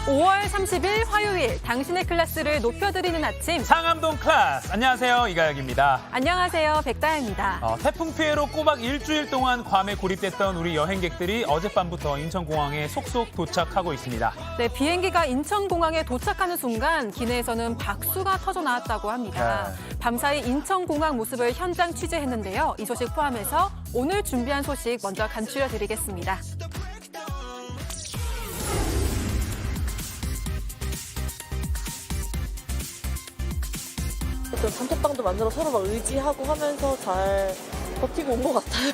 5월 30일 화요일 당신의 클래스를 높여드리는 아침. 상암동 클래스. 안녕하세요. 이가혁입니다. 안녕하세요. 백다혜입니다. 태풍 피해로 꼬박 일주일 동안 괌에 고립됐던 우리 여행객들이 어젯밤부터 인천공항에 속속 도착하고 있습니다. 네, 비행기가 인천공항에 도착하는 순간 기내에서는 박수가 터져 나왔다고 합니다. 밤사이 인천공항 모습을 현장 취재했는데요. 이 소식 포함해서 오늘 준비한 소식 먼저 간추려드리겠습니다. 단톡방도 만들어 서로 막 의지하고 하면서 잘 버티고 온 것 같아요.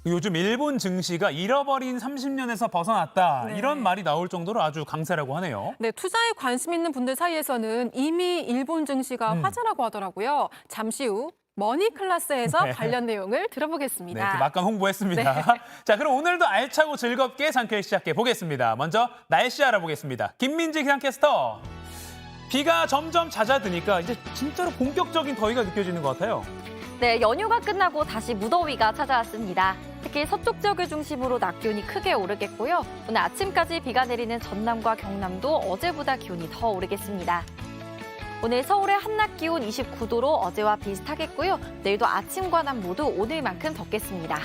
요즘 일본 증시가 잃어버린 30년에서 벗어났다. 네. 이런 말이 나올 정도로 아주 강세라고 하네요. 네, 투자에 관심 있는 분들 사이에서는 이미 일본 증시가 화제라고 하더라고요. 잠시 후 머니 클래스에서 네. 관련 내용을 네, 들어보겠습니다. 막간 홍보했습니다. 자, 그럼 오늘도 알차고 즐겁게 상쾌히 시작해 보겠습니다. 먼저 날씨 알아보겠습니다. 김민지 기상캐스터. 비가 점점 잦아드니까 이제 진짜로 본격적인 더위가 느껴지는 것 같아요. 네, 연휴가 끝나고 다시 무더위가 찾아왔습니다. 특히 서쪽 지역을 중심으로 낮 기온이 크게 오르겠고요. 오늘 아침까지 비가 내리는 전남과 경남도 어제보다 기온이 더 오르겠습니다. 오늘 서울의 한낮 기온 29도로 어제와 비슷하겠고요. 내일도 아침과 낮 모두 오늘만큼 덥겠습니다.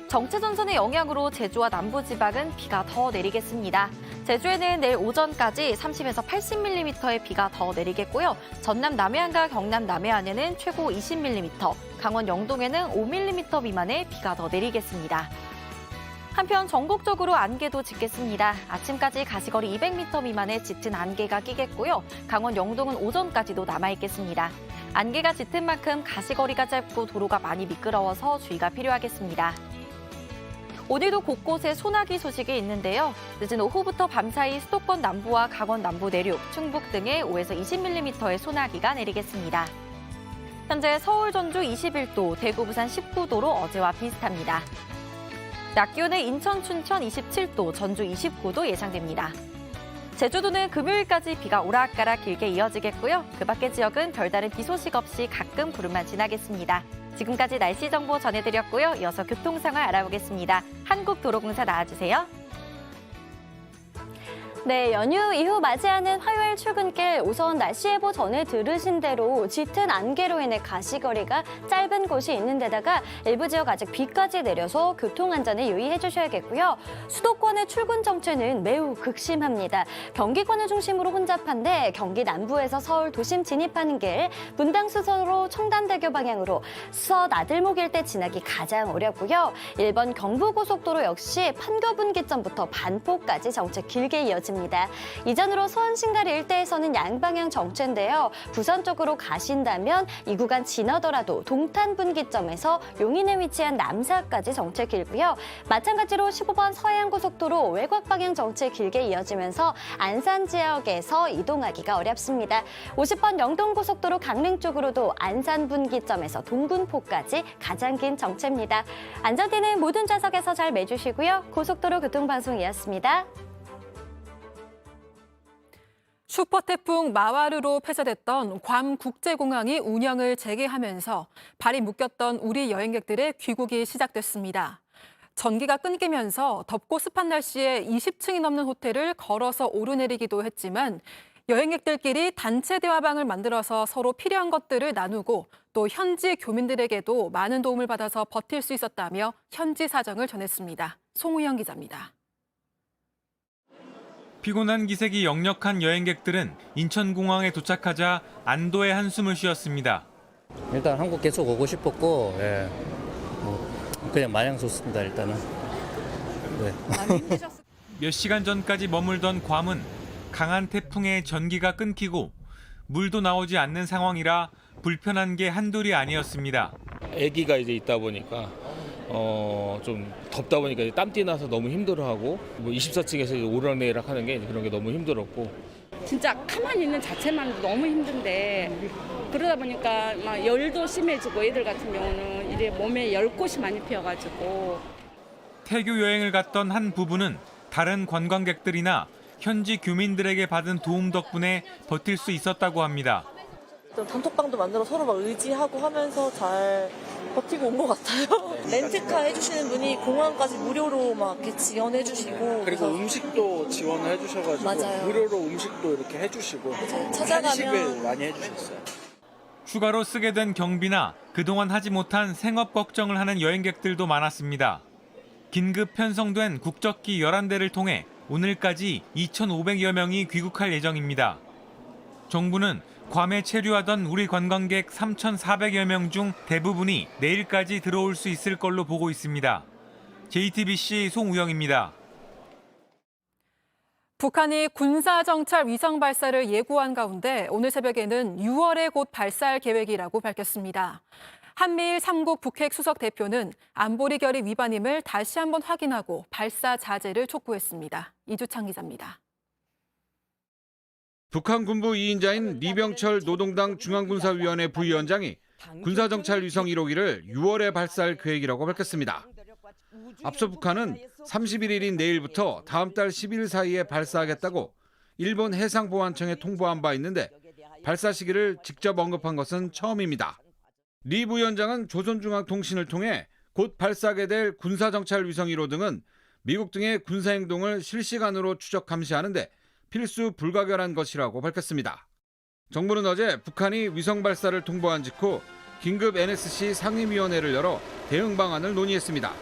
정체전선의 영향으로 제주와 남부지방은 비가 더 내리겠습니다. 제주에는 내일 오전까지 30에서 80mm의 비가 더 내리겠고요. 전남 남해안과 경남 남해안에는 최고 20mm, 강원 영동에는 5mm 미만의 비가 더 내리겠습니다. 한편 전국적으로 안개도 짙겠습니다. 아침까지 가시거리 200m 미만의 짙은 안개가 끼겠고요. 강원 영동은 오전까지도 남아있겠습니다. 안개가 짙은 만큼 가시거리가 짧고 도로가 많이 미끄러워서 주의가 필요하겠습니다. 오늘도 곳곳에 소나기 소식이 있는데요. 늦은 오후부터 밤사이 수도권 남부와 강원 남부 내륙, 충북 등에 5에서 20mm의 소나기가 내리겠습니다. 현재 서울, 전주 21도, 대구, 부산 19도로 어제와 비슷합니다. 낮 기온은 인천, 춘천 27도, 전주 29도 예상됩니다. 제주도는 금요일까지 비가 오락가락 길게 이어지겠고요. 그 밖의 지역은 별다른 비 소식 없이 가끔 구름만 지나겠습니다. 지금까지 날씨 정보 전해드렸고요. 이어서 교통 상황 알아보겠습니다. 한국도로공사 나와주세요. 네, 연휴 이후 맞이하는 화요일 출근길 우선 날씨 예보 전에 들으신 대로 짙은 안개로 인해 가시거리가 짧은 곳이 있는 데다가 일부 지역 아직 비까지 내려서 교통안전에 유의해 주셔야겠고요. 수도권의 출근 정체는 매우 극심합니다. 경기권을 중심으로 혼잡한데 경기 남부에서 서울 도심 진입하는 길, 분당 수서로 청담대교 방향으로 수서 나들목 일대 지나기 가장 어렵고요. 1번 경부고속도로 역시 판교분기점부터 반포까지 정체 길게 이어집니다. 이전으로 수원 신가리 일대에서는 양방향 정체인데요. 부산 쪽으로 가신다면 이 구간 지나더라도 동탄 분기점에서 용인에 위치한 남사까지 정체 길고요. 마찬가지로 15번 서해안고속도로 외곽 방향 정체 길게 이어지면서 안산 지역에서 이동하기가 어렵습니다. 50번 영동고속도로 강릉 쪽으로도 안산 분기점에서 동군포까지 가장 긴 정체입니다. 안전띠는 모든 좌석에서 잘 매주시고요. 고속도로 교통방송이었습니다. 슈퍼태풍 마와르로 폐쇄됐던 괌 국제공항이 운영을 재개하면서 발이 묶였던 우리 여행객들의 귀국이 시작됐습니다. 전기가 끊기면서 덥고 습한 날씨에 20층이 넘는 호텔을 걸어서 오르내리기도 했지만 여행객들끼리 단체 대화방을 만들어서 서로 필요한 것들을 나누고 또 현지 교민들에게도 많은 도움을 받아서 버틸 수 있었다며 현지 사정을 전했습니다. 송우영 기자입니다. 피곤한 기색이 역력한 여행객들은 인천공항에 도착하자 안도의 한숨을 쉬었습니다. 일단 한국 계속 오고 싶었고, 그냥 마냥 좋습니다. 일단은. 네. 몇 시간 전까지 머물던 괌은 강한 태풍에 전기가 끊기고 물도 나오지 않는 상황이라 불편한 게 한둘이 아니었습니다. 아기가 이제 있다 보니까 좀 덥다 보니까 땀띠 나서 너무 힘들어하고 24층에서 오르락내리락 하는 게 그런 게 너무 힘들었고 진짜 가만히 있는 자체만 너무 힘든데 그러다 보니까 막 열도 심해지고 애들 같은 경우는 이래 몸에 열꽃이 많이 피어가지고 태교 여행을 갔던 한 부부는 다른 관광객들이나 현지 규민들에게 받은 도움 덕분에 버틸 수 있었다고 합니다. 좀 단톡방도 만들어 서로 막 의지하고 하면서 잘 버티고 온 것 같아요. 렌트카 해주시는 분이 공항까지 무료로 막 이렇게 지원해주시고 그리고 음식도 지원을 해주셔가지고 맞아요. 무료로 음식도 이렇게 해주시고 찾아가면 한식을 많이 해주셨어요. 추가로 쓰게 된 경비나 그동안 하지 못한 생업 걱정을 하는 여행객들도 많았습니다. 긴급 편성된 국적기 11대를 통해 오늘까지 2,500여 명이 귀국할 예정입니다. 정부는 괌에 체류하던 우리 관광객 3,400여 명 중 대부분이 내일까지 들어올 수 있을 걸로 보고 있습니다. JTBC 송우영입니다. 북한이 군사정찰 위성 발사를 예고한 가운데 오늘 새벽에는 6월에 곧 발사할 계획이라고 밝혔습니다. 한미일 3국 북핵 수석 대표는 안보리 결의 위반임을 다시 한번 확인하고 발사 자제를 촉구했습니다. 이주창 기자입니다. 북한 군부 2인자인 리병철 노동당 중앙군사위원회 부위원장이 군사정찰 위성 1호기를 6월에 발사할 계획이라고 밝혔습니다. 앞서 북한은 31일인 내일부터 다음 달 10일 사이에 발사하겠다고 일본 해상보안청에 통보한 바 있는데 발사 시기를 직접 언급한 것은 처음입니다. 리 부위원장은 조선중앙통신을 통해 곧 발사하게 될 군사정찰 위성 1호 등은 미국 등의 군사행동을 실시간으로 추적 감시하는데 필수 불가결한 것이라고 밝혔습니다. 정부는 어제 북한이 위성 발사를 통보한 직후 긴급 NSC 상임위원회를 열어 대응 방안을 논의했습니다.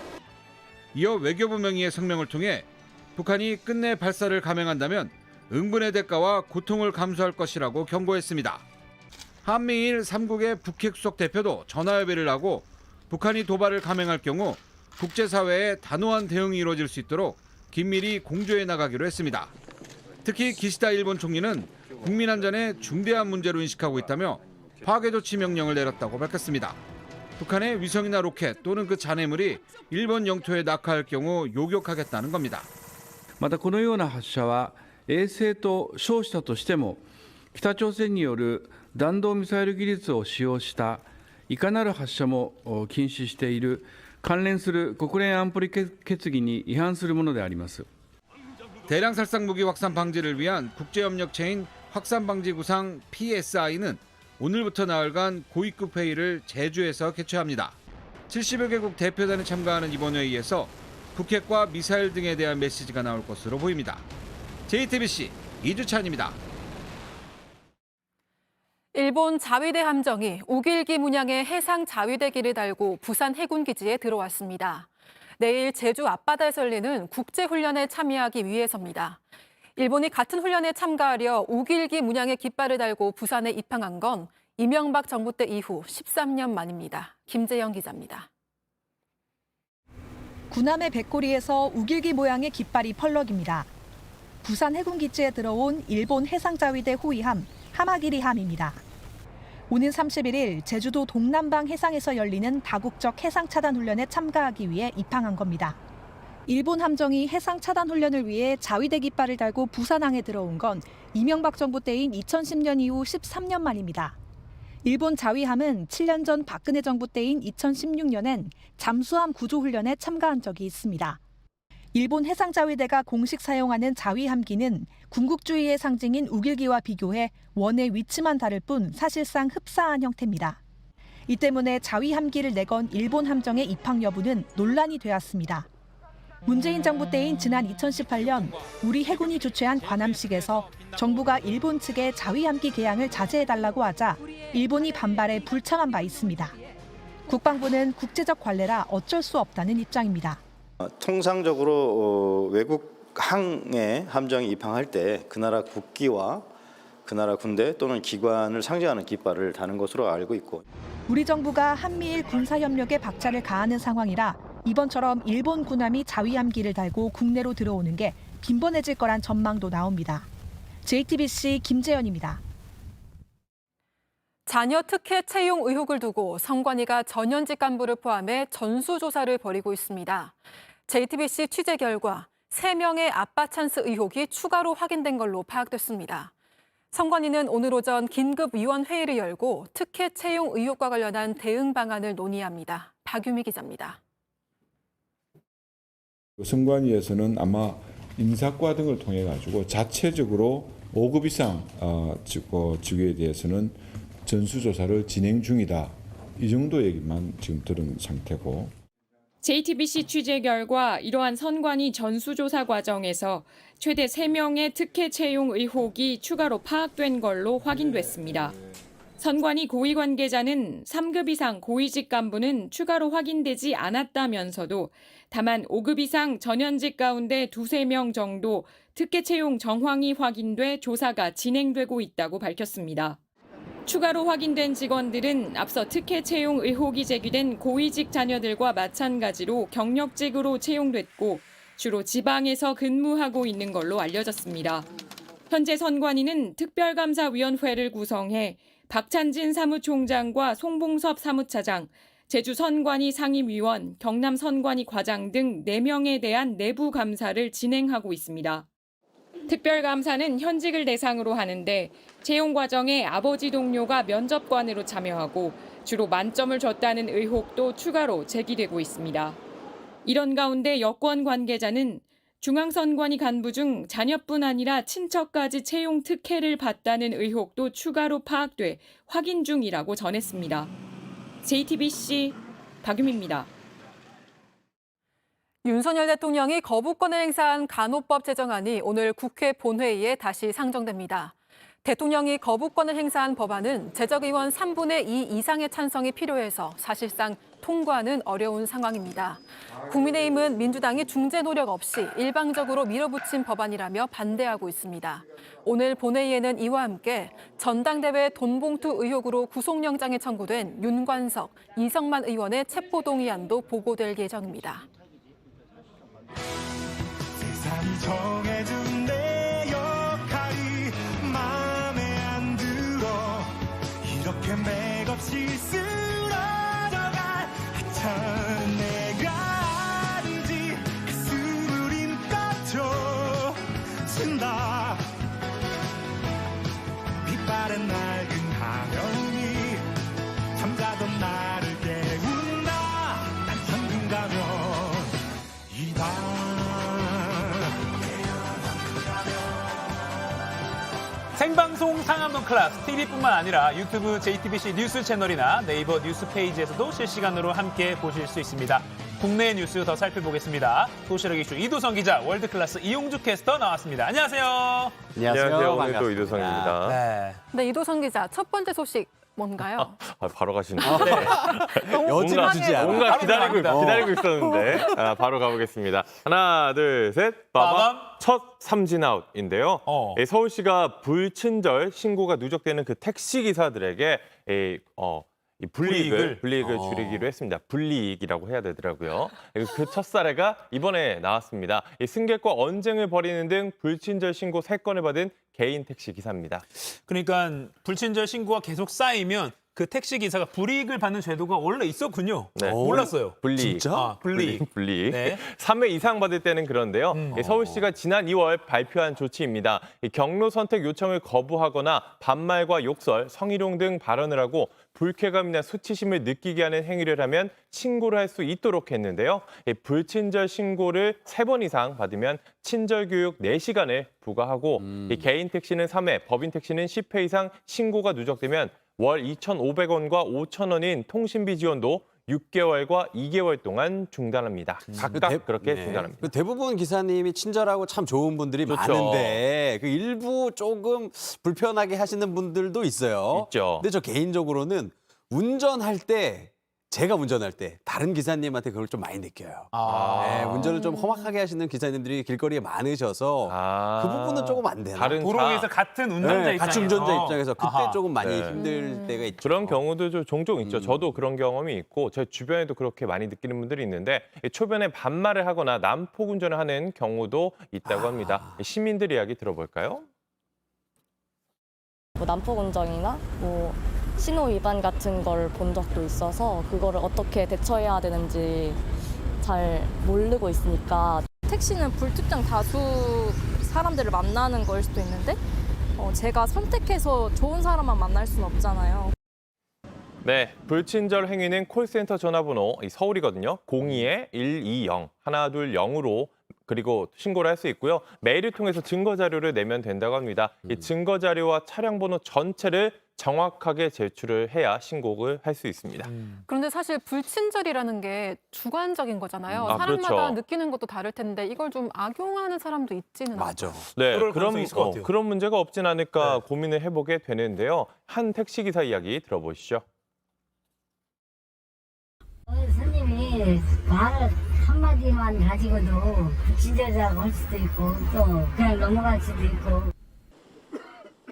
이어 외교부 명의의 성명을 통해 북한이 끝내 발사를 감행한다면 응분의 대가와 고통을 감수할 것이라고 경고했습니다. 한미일 3국의 북핵 수석 대표도 전화협의를 하고 북한이 도발을 감행할 경우 국제사회의 단호한 대응이 이루어질 수 있도록 긴밀히 공조해 나가기로 했습니다. 특히 기시다 일본 총리는 국민 안전에 중대한 문제로 인식하고 있다며 파괴조치 명령을 내렸다고 밝혔습니다. 북한의 위성이나 로켓 또는 그 잔해물이 일본 영토에 낙하할 경우 요격하겠다는 겁니다. またこのような発射は衛星と称したとしても北朝鮮による弾道ミサイル技術を使用したいかなる発射も禁止している関連する国連安保理決議に違反するものであります。 대량 살상 무기 확산 방지를 위한 국제협력체인 확산방지구상 PSI는 오늘부터 나흘간 고위급 회의를 제주에서 개최합니다. 70여 개국 대표단이 참가하는 이번 회의에서 북핵과 미사일 등에 대한 메시지가 나올 것으로 보입니다. JTBC 이주찬입니다. 일본 자위대 함정이 우길기 문양의 해상 자위대기를 달고 부산 해군기지에 들어왔습니다. 내일 제주 앞바다에서 열리는 국제훈련에 참여하기 위해서입니다. 일본이 같은 훈련에 참가하려 우길기 문양의 깃발을 달고 부산에 입항한 건 이명박 정부 때 이후 13년 만입니다. 김재영 기자입니다. 구남의 백고리에서 우길기 모양의 깃발이 펄럭입니다. 부산 해군기지에 들어온 일본 해상자위대 호위함 하마기리함입니다. 오는 31일 제주도 동남방 해상에서 열리는 다국적 해상차단훈련에 참가하기 위해 입항한 겁니다. 일본 함정이 해상차단 훈련을 위해 자위대 깃발을 달고 부산항에 들어온 건 이명박 정부 때인 2010년 이후 13년 만입니다. 일본 자위함은 7년 전 박근혜 정부 때인 2016년엔 잠수함 구조훈련에 참가한 적이 있습니다. 일본 해상자위대가 공식 사용하는 자위함기는 군국주의의 상징인 우길기와 비교해 원의 위치만 다를 뿐 사실상 흡사한 형태입니다. 이 때문에 자위함기를 내건 일본 함정의 입항 여부는 논란이 되었습니다. 문재인 정부 때인 지난 2018년 우리 해군이 주최한 관함식에서 정부가 일본 측에 자위함기 개양을 자제해달라고 하자 일본이 반발해 불참한 바 있습니다. 국방부는 국제적 관례라 어쩔 수 없다는 입장입니다. 통상적으로 외국 항에 함정이 입항할 때 그 나라 국기와 그 나라 군대 또는 기관을 상징하는 깃발을 다는 것으로 알고 있고 우리 정부가 한미일 군사협력에 박차를 가하는 상황이라 이번처럼 일본 군함이 자위함기를 달고 국내로 들어오는 게 빈번해질 거란 전망도 나옵니다. JTBC 김재현입니다. 자녀 특혜 채용 의혹을 두고 선관위가 전현직 간부를 포함해 전수조사를 벌이고 있습니다. JTBC 취재 결과 3명의 아빠 찬스 의혹이 추가로 확인된 걸로 파악됐습니다. 선관위는 오늘 오전 긴급위원회의를 열고 특혜 채용 의혹과 관련한 대응 방안을 논의합니다. 박유미 기자입니다. 선관위에서는 아마 인사과 등을 통해 가지고 자체적으로 5급 이상 직위에 대해서는 전수조사를 진행 중이다. 이 정도 얘기만 지금 들은 상태고. JTBC 취재 결과 이러한 선관위 전수조사 과정에서 최대 3명의 특혜 채용 의혹이 추가로 파악된 걸로 확인됐습니다. 선관위 고위 관계자는 3급 이상 고위직 간부는 추가로 확인되지 않았다면서도 다만 5급 이상 전현직 가운데 2~3명 정도 특혜 채용 정황이 확인돼 조사가 진행되고 있다고 밝혔습니다. 추가로 확인된 직원들은 앞서 특혜 채용 의혹이 제기된 고위직 자녀들과 마찬가지로 경력직으로 채용됐고 주로 지방에서 근무하고 있는 걸로 알려졌습니다. 현재 선관위는 특별감사위원회를 구성해 박찬진 사무총장과 송봉섭 사무차장, 제주선관위 상임위원, 경남선관위 과장 등 4명에 대한 내부 감사를 진행하고 있습니다. 특별감사는 현직을 대상으로 하는데 채용 과정에 아버지 동료가 면접관으로 참여하고 주로 만점을 줬다는 의혹도 추가로 제기되고 있습니다. 이런 가운데 여권 관계자는 중앙선관위 간부 중 자녀뿐 아니라 친척까지 채용 특혜를 받다는 의혹도 추가로 파악돼 확인 중이라고 전했습니다. JTBC 박유미입니다. 윤석열 대통령이 거부권을 행사한 간호법 제정안이 오늘 국회 본회의에 다시 상정됩니다. 대통령이 거부권을 행사한 법안은 제적의원 3분의 2 이상의 찬성이 필요해서 사실상 통과는 어려운 상황입니다. 국민의힘은 민주당이 중재 노력 없이 일방적으로 밀어붙인 법안이라며 반대하고 있습니다. 오늘 본회의에는 이와 함께 전당대회 돈봉투 의혹으로 구속영장이 청구된 윤관석, 이성만 의원의 체포동의안도 보고될 예정입니다. 세상이 정해준 내 역할이 마음에 안 들어 이렇게 맥없이 쓰러져갈 하찮은 내가 아니지 그 숨을 힘껏 줬습니다. 빛바랜 낡은 하명이 잠자던 나를 깨운다. 난 현금 가면 이다. 생방송 상한문 클래스 TV뿐만 아니라 유튜브 JTBC 뉴스 채널이나 네이버 뉴스 페이지에서도 실시간으로 함께 보실 수 있습니다. 국내 뉴스 더 살펴보겠습니다. 도시락 이슈 이도성 기자, 월드클래스 이용주 캐스터 나왔습니다. 안녕하세요. 안녕하세요. 오늘도 이도성입니다. 네, 이도성 기자, 첫 번째 소식 뭔가요? 바로 가시네요. 여지만 주제야. 뭔가 기다리고 있었는데 바로 가보겠습니다. 하나, 둘, 셋. 빠밤. 첫 삼진아웃인데요. 서울시가 불친절 신고가 누적되는 그 택시 기사들에게 이 불이익을 줄이기로 했습니다. 불이익이라고 해야 되더라고요. 그 첫 사례가 이번에 나왔습니다. 이 승객과 언쟁을 벌이는 등 불친절 신고 3건을 받은 개인 택시 기사입니다. 그러니까 불친절 신고가 계속 쌓이면 그 택시 기사가 불이익을 받는 제도가 원래 있었군요. 네. 몰랐어요. 불이익. 진짜? 불이익. 네. 3회 이상 받을 때는 그런데요. 서울시가 지난 2월 발표한 조치입니다. 경로 선택 요청을 거부하거나 반말과 욕설, 성희롱 등 발언을 하고 불쾌감이나 수치심을 느끼게 하는 행위를 하면 신고를 할 수 있도록 했는데요. 불친절 신고를 3번 이상 받으면 친절 교육 4시간을 부과하고 개인 택시는 3회, 법인 택시는 10회 이상 신고가 누적되면 월 2,500원과 5,000원인 통신비 지원도 6개월과 2개월 동안 중단합니다. 각각 그렇게 중단합니다. 대부분 기사님이 친절하고 참 좋은 분들이 그렇죠. 많은데 그 일부 조금 불편하게 하시는 분들도 있어요. 있죠. 근데 저 개인적으로는 운전할 때 제가 운전할 때 다른 기사님한테 그걸 좀 많이 느껴요. 네, 운전을 좀 험악하게 하시는 기사님들이 길거리에 많으셔서 그 부분은 조금 안 되나. 도로 위에서 같은 운전자 입장에서. 같은 운전자 입장에서 그때 조금 많이 힘들 때가 있죠. 그런 경우도 좀 종종 있죠. 저도 그런 경험이 있고 제 주변에도 그렇게 많이 느끼는 분들이 있는데 초변에 반말을 하거나 난폭 운전을 하는 경우도 있다고 합니다. 시민들 이야기 들어볼까요? 난폭 운전이나 신호 위반 같은 걸 본 적도 있어서 그거를 어떻게 대처해야 되는지 잘 모르고 있으니까 택시는 불특정 다수 사람들을 만나는 거일 수도 있는데 제가 선택해서 좋은 사람만 만날 수는 없잖아요. 네, 불친절 행위는 콜센터 전화번호 서울이거든요. 02-120 120으로 그리고 신고를 할 수 있고요. 메일을 통해서 증거 자료를 내면 된다고 합니다. 이 증거 자료와 차량 번호 전체를 정확하게 제출을 해야 신고를 할 수 있습니다. 그런데 사실 불친절이라는 게 주관적인 거잖아요. 아, 사람마다 그렇죠. 느끼는 것도 다를 텐데 이걸 좀 악용하는 사람도 있지는 않죠. 네, 그럴 가능성이 있을 것 같아요. 그런 문제가 없진 않을까 고민을 해보게 되는데요. 한 택시기사 이야기 들어보시죠. 손님이 말을 한마디만 가지고도 불친절하다고 할 수도 있고 또 그냥 넘어갈 수도 있고.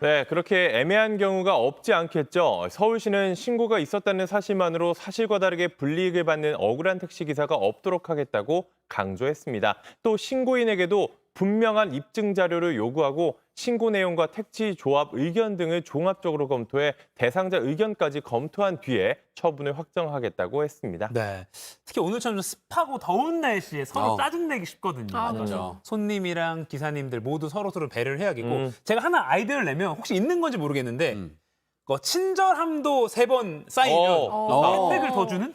네, 그렇게 애매한 경우가 없지 않겠죠. 서울시는 신고가 있었다는 사실만으로 사실과 다르게 불이익을 받는 억울한 택시기사가 없도록 하겠다고 강조했습니다. 또 신고인에게도 분명한 입증 자료를 요구하고 신고 내용과 택시 조합 의견 등을 종합적으로 검토해 대상자 의견까지 검토한 뒤에 처분을 확정하겠다고 했습니다. 네. 특히 오늘처럼 좀 습하고 더운 날씨에 서로 짜증내기 쉽거든요. 아, 그렇죠. 손님이랑 기사님들 모두 서로 배려를 해야겠고 제가 하나 아이디어를 내면 혹시 있는 건지 모르겠는데 친절함도 3번 쌓이면 혜택을 더 주는?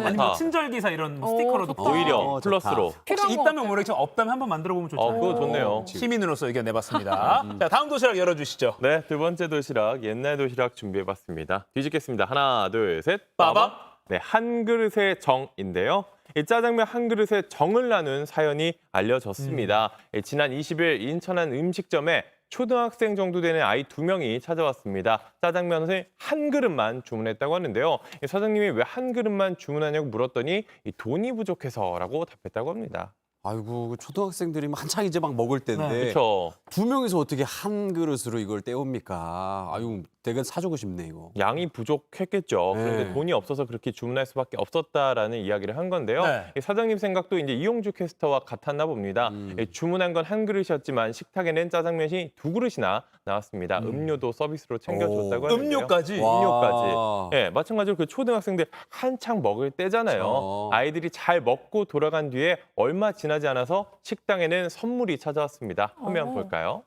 아니면 친절 기사 이런 스티커로도 오히려 플러스로. 혹시 있다면 모르겠지만 없다면 한번 만들어 보면 좋잖아요. 그거 좋네요. 시민으로서 의견 내봤습니다. 자, 다음 도시락 열어주시죠. 네, 두 번째 도시락, 옛날 도시락 준비해봤습니다. 뒤집겠습니다. 하나, 둘, 셋. 빠밤. 네, 한 그릇의 정인데요. 이 짜장면 한 그릇에 정을 나눈 사연이 알려졌습니다. 지난 20일 인천 한 음식점에 초등학생 정도 되는 아이 2명이 찾아왔습니다. 짜장면을 한 그릇만 주문했다고 하는데요. 사장님이 왜 한 그릇만 주문하냐고 물었더니 돈이 부족해서라고 답했다고 합니다. 아이고 초등학생들이 한창 이제 막 먹을 때인데 그렇죠. 2명이서 어떻게 한 그릇으로 이걸 때웁니까? 아유 되게 사주고 싶네 이거. 양이 부족했겠죠. 네. 그런데 돈이 없어서 그렇게 주문할 수밖에 없었다라는 이야기를 한 건데요. 네. 사장님 생각도 이제 이용주 캐스터와 같았나 봅니다. 주문한 건 한 그릇이었지만 식탁에는 짜장면이 2그릇이나 나왔습니다. 음료도 서비스로 챙겨줬다고 하는데요. 음료까지? 음료까지. 네, 마찬가지로 그 초등학생들 한창 먹을 때잖아요. 그렇죠. 아이들이 잘 먹고 돌아간 뒤에 얼마 지나지 않아서 식당에는 선물이 찾아왔습니다. 화면 볼까요?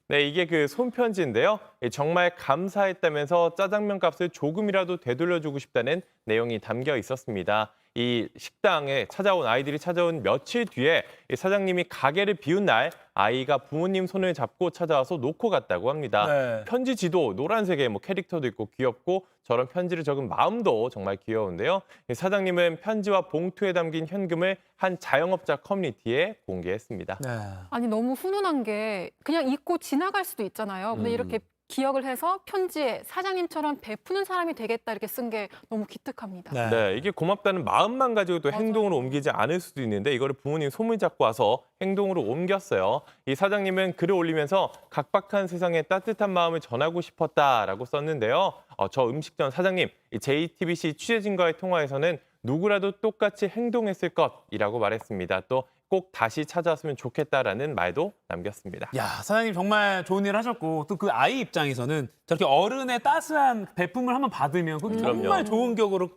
네, 이게 그 손편지인데요. 정말 감사했다면서 짜장면 값을 조금이라도 되돌려주고 싶다는 내용이 담겨 있었습니다. 이 식당에 찾아온 아이들이 찾아온 며칠 뒤에 사장님이 가게를 비운 날 아이가 부모님 손을 잡고 찾아와서 놓고 갔다고 합니다. 네. 편지지도 노란색의 캐릭터도 있고 귀엽고 저런 편지를 적은 마음도 정말 귀여운데요. 사장님은 편지와 봉투에 담긴 현금을 한 자영업자 커뮤니티에 공개했습니다. 네. 아니 너무 훈훈한 게 그냥 잊고 지나갈 수도 있잖아요. 근데 이렇게 기억을 해서 편지에 사장님처럼 베푸는 사람이 되겠다 이렇게 쓴 게 너무 기특합니다. 네, 이게 고맙다는 마음만 가지고 또 행동으로 옮기지 않을 수도 있는데 이거를 부모님 소문 잡고 와서 행동으로 옮겼어요. 이 사장님은 글을 올리면서 각박한 세상에 따뜻한 마음을 전하고 싶었다라고 썼는데요. 저 음식점 사장님, 이 JTBC 취재진과의 통화에서는 누구라도 똑같이 행동했을 것이라고 말했습니다. 또 꼭 다시 찾아왔으면 좋겠다라는 말도 남겼습니다. 야, 사장님 정말 좋은 일 하셨고 또 그 아이 입장에서는 저렇게 어른의 따스한 베품을 한번 받으면 그게 정말 그럼요. 좋은 격으로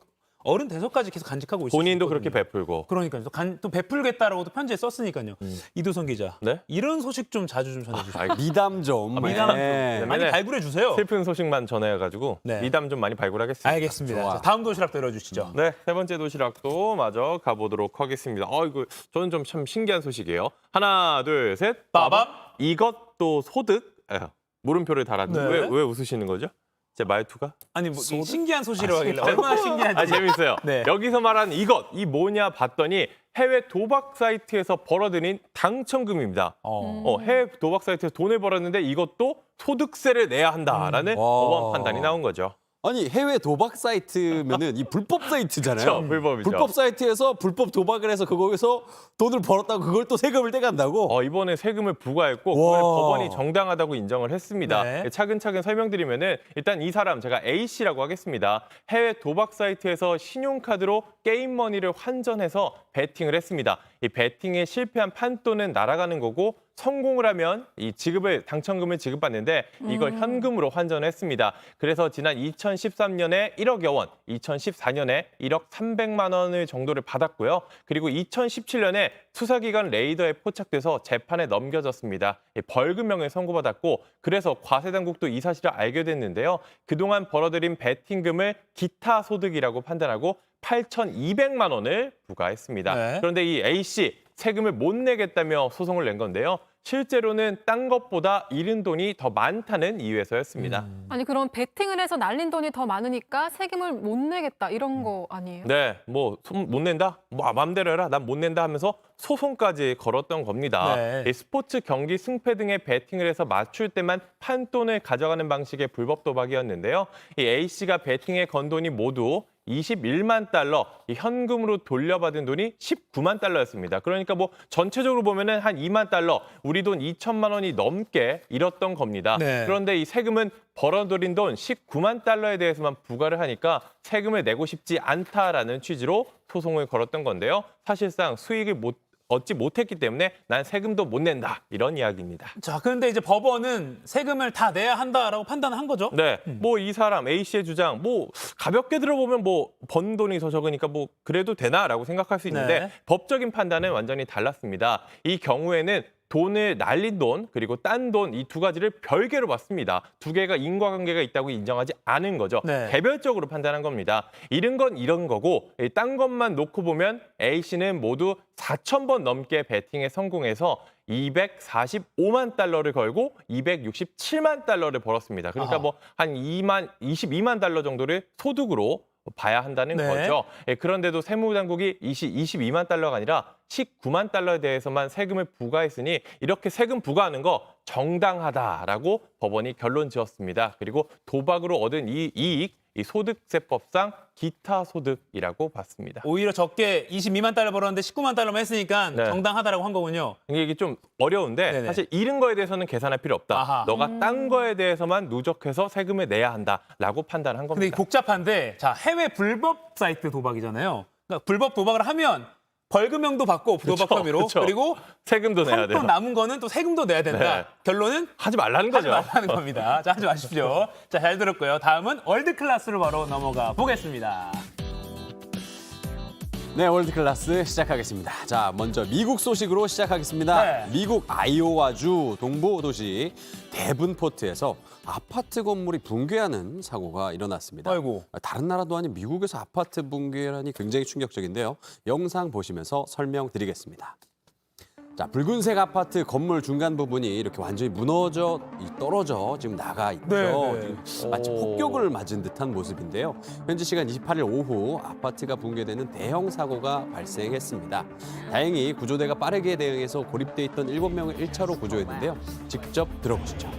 어른 돼서까지 계속 간직하고 있어요. 본인도 그렇게 베풀고. 그러니까요. 또 베풀겠다라고 또 편지에 썼으니까요. 이도선 기자. 네? 이런 소식 좀 자주 좀 전해주세요. 미담 좀. 미담 좀. 네. 많이 발굴해 주세요. 슬픈 소식만 전해가지고 네. 미담 좀 많이 발굴하겠습니다. 알겠습니다. 자, 다음 도시락도 열어주시죠. 네, 세 번째 도시락도 마저 가보도록 하겠습니다. 이거 저는 좀 참 신기한 소식이에요. 하나, 둘, 셋. 빠밤. 이것도 소득. 물음표를 달았는데 네. 왜 웃으시는 거죠? 제 말투가? 아니 뭐 신기한 소식이라고 하길래 얼마나 신기한지. 재밌어요. 네. 여기서 말하는 이 뭐냐 봤더니 해외 도박 사이트에서 벌어들인 당첨금입니다. 해외 도박 사이트에서 돈을 벌었는데 이것도 소득세를 내야 한다라는 법원 판단이 나온 거죠. 아니 해외 도박 사이트면은 이 불법 사이트잖아요. 그렇죠, 불법이죠. 불법 사이트에서 불법 도박을 해서 거기서 돈을 벌었다고 그걸 또 세금을 떼간다고? 이번에 세금을 부과했고 그걸 법원이 정당하다고 인정을 했습니다. 네. 차근차근 설명드리면은 일단 이 사람 제가 A씨라고 하겠습니다. 해외 도박 사이트에서 신용카드로 게임머니를 환전해서 베팅을 했습니다. 이 베팅에 실패한 판돈은 날아가는 거고 성공을 하면 이 당첨금을 지급받는데 이걸 현금으로 환전했습니다. 그래서 지난 2013년에 1억여 원, 2014년에 1억 300만 원을 정도를 받았고요. 그리고 2017년에 수사기관 레이더에 포착돼서 재판에 넘겨졌습니다. 벌금형을 선고받았고 그래서 과세당국도 이 사실을 알게 됐는데요. 그동안 벌어들인 베팅금을 기타 소득이라고 판단하고 8,200만 원을 부과했습니다. 네. 그런데 이 A씨 세금을 못 내겠다며 소송을 낸 건데요. 실제로는 딴 것보다 잃은 돈이 더 많다는 이유에서였습니다. 아니 그럼 베팅을 해서 날린 돈이 더 많으니까 세금을 못 내겠다 이런 거 아니에요? 네, 뭐 못 낸다? 뭐 마음대로 해라. 난 못 낸다 하면서 소송까지 걸었던 겁니다. 네. 이 스포츠 경기 승패 등의 베팅을 해서 맞출 때만 판돈을 가져가는 방식의 불법 도박이었는데요. 이 A씨가 베팅에 건 돈이 모두 21만 달러, 이 현금으로 돌려받은 돈이 19만 달러였습니다. 그러니까 뭐 전체적으로 보면은 한 2만 달러, 우리 돈 2천만 원이 넘게 잃었던 겁니다. 네. 그런데 이 세금은 벌어들인 돈 19만 달러에 대해서만 부과를 하니까 세금을 내고 싶지 않다라는 취지로 소송을 걸었던 건데요. 사실상 수익을 얻지 못했기 때문에 난 세금도 못 낸다 이런 이야기입니다. 자, 그런데 이제 법원은 세금을 다 내야 한다라고 판단을 한 거죠? 네, 뭐 이 사람 A씨의 주장, 뭐 가볍게 들어보면 뭐 번 돈이 더 적으니까 뭐 그래도 되나라고 생각할 수 있는데 네. 법적인 판단은 완전히 달랐습니다. 이 경우에는 돈을 날린 돈 그리고 딴 돈 이 두 가지를 별개로 봤습니다. 두 개가 인과관계가 있다고 인정하지 않은 거죠. 네. 개별적으로 판단한 겁니다. 잃은 건 잃은 거고 딴 것만 놓고 보면 A씨는 모두 4,000번 넘게 베팅에 성공해서 245만 달러를 걸고 267만 달러를 벌었습니다. 그러니까 아하. 뭐 한 22만 달러 정도를 소득으로 봐야 한다는 네. 거죠. 그런데도 세무당국이 22만 달러가 아니라 19만 달러에 대해서만 세금을 부과했으니 이렇게 세금 부과하는 거 정당하다라고 법원이 결론 지었습니다. 그리고 도박으로 얻은 이 이익, 이 소득세법상 기타 소득이라고 봤습니다. 오히려 적게 22만 달러 벌었는데 19만 달러만 했으니까 네. 정당하다라고 한 거군요. 이게 좀 어려운데 네네. 사실 잃은 거에 대해서는 계산할 필요 없다. 아하. 너가 딴 거에 대해서만 누적해서 세금을 내야 한다라고 판단한 근데 이게 겁니다. 복잡한데, 자, 해외 불법 사이트 도박이잖아요. 그러니까 불법 도박을 하면 벌금형도 받고 도박 그쵸, 혐의로 그쵸. 그리고 세금도 내야 돼요. 또 남은 거는 또 세금도 내야 된다. 네. 결론은 하지 말라는 하지 거죠. 말라는 겁니다. 자, 하지 마십시오. 자, 잘 들었고요. 다음은 월드 클래스로 바로 넘어가 보겠습니다. 네, 월드클래스 시작하겠습니다. 자, 먼저 미국 소식으로 시작하겠습니다. 네. 미국 아이오와주 동부 도시 데븐포트에서 아파트 건물이 붕괴하는 사고가 일어났습니다. 아이고. 다른 나라도 아닌 미국에서 아파트 붕괴라니 굉장히 충격적인데요. 영상 보시면서 설명드리겠습니다. 자, 붉은색 아파트 건물 중간 부분이 이렇게 완전히 무너져 떨어져 지금 나가 있죠. 네. 지금 마치 폭격을 맞은 듯한 모습인데요. 현지 시간 28일 오후 아파트가 붕괴되는 대형 사고가 발생했습니다. 다행히 구조대가 빠르게 대응해서 고립돼 있던 7명을 1차로 구조했는데요. 직접 들어보시죠.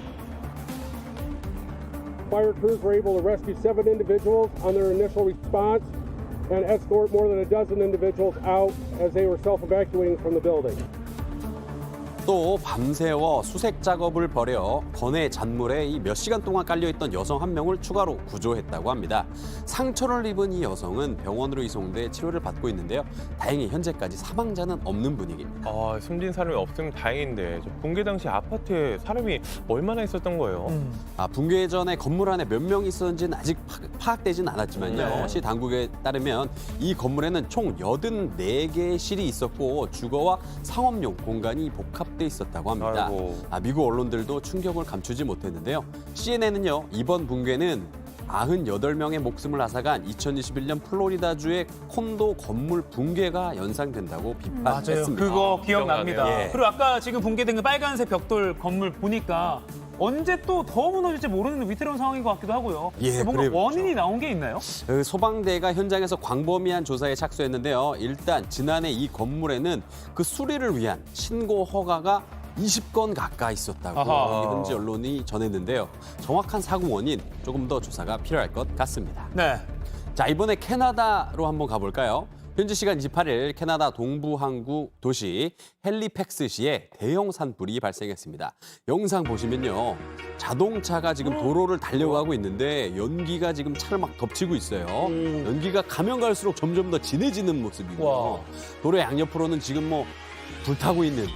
Fire crews were able to rescue 7 individuals on their initial response and escort more than a dozen individuals out as they were self-evacuating from the building. 또 밤새워 수색 작업을 벌여 건해 잔물에 이 몇 시간 동안 깔려있던 여성 1명을 추가로 구조했다고 합니다. 상처를 입은 이 여성은 병원으로 이송돼 치료를 받고 있는데요. 다행히 현재까지 사망자는 없는 분위기입니다. 숨진 사람이 없으면 다행인데 붕괴 당시 아파트에 사람이 얼마나 있었던 거예요? 붕괴 전에 건물 안에 몇 명이 있었는지는 아직 파악되진 않았지만요. 네. 시 당국에 따르면 이 건물에는 총 84개의 실이 있었고 주거와 상업용 공간이 복합돼 있었다고 합니다. 미국 언론들도 충격을 감추지 못했는데요. CNN은요, 이번 붕괴는 98명의 목숨을 앗아간 2021년 플로리다주의 콘도 건물 붕괴가 연상된다고 비판했습니다. 그거 기억납니다. 예. 그리고 아까 지금 붕괴된 그 빨간색 벽돌 건물 보니까 언제 또 더 무너질지 모르는 위태로운 상황인 것 같기도 하고요. 예, 뭔가 그래요. 원인이 나온 게 있나요? 소방대가 현장에서 광범위한 조사에 착수했는데요. 일단 지난해 이 건물에는 그 수리를 위한 신고 허가가 20건 가까이 있었다고 아하. 현지 언론이 전했는데요. 정확한 사고 원인 조금 더 조사가 필요할 것 같습니다. 네. 자, 이번에 캐나다로 한번 가볼까요? 현지 시간 28일 캐나다 동부 항구 도시 헬리팩스시에 대형 산불이 발생했습니다. 영상 보시면요. 자동차가 지금 도로를 달려가고 있는데 연기가 지금 차를 막 덮치고 있어요. 연기가 가면 갈수록 점점 더 진해지는 모습이고요. 도로 양옆으로는 지금 뭐 불타고 있는,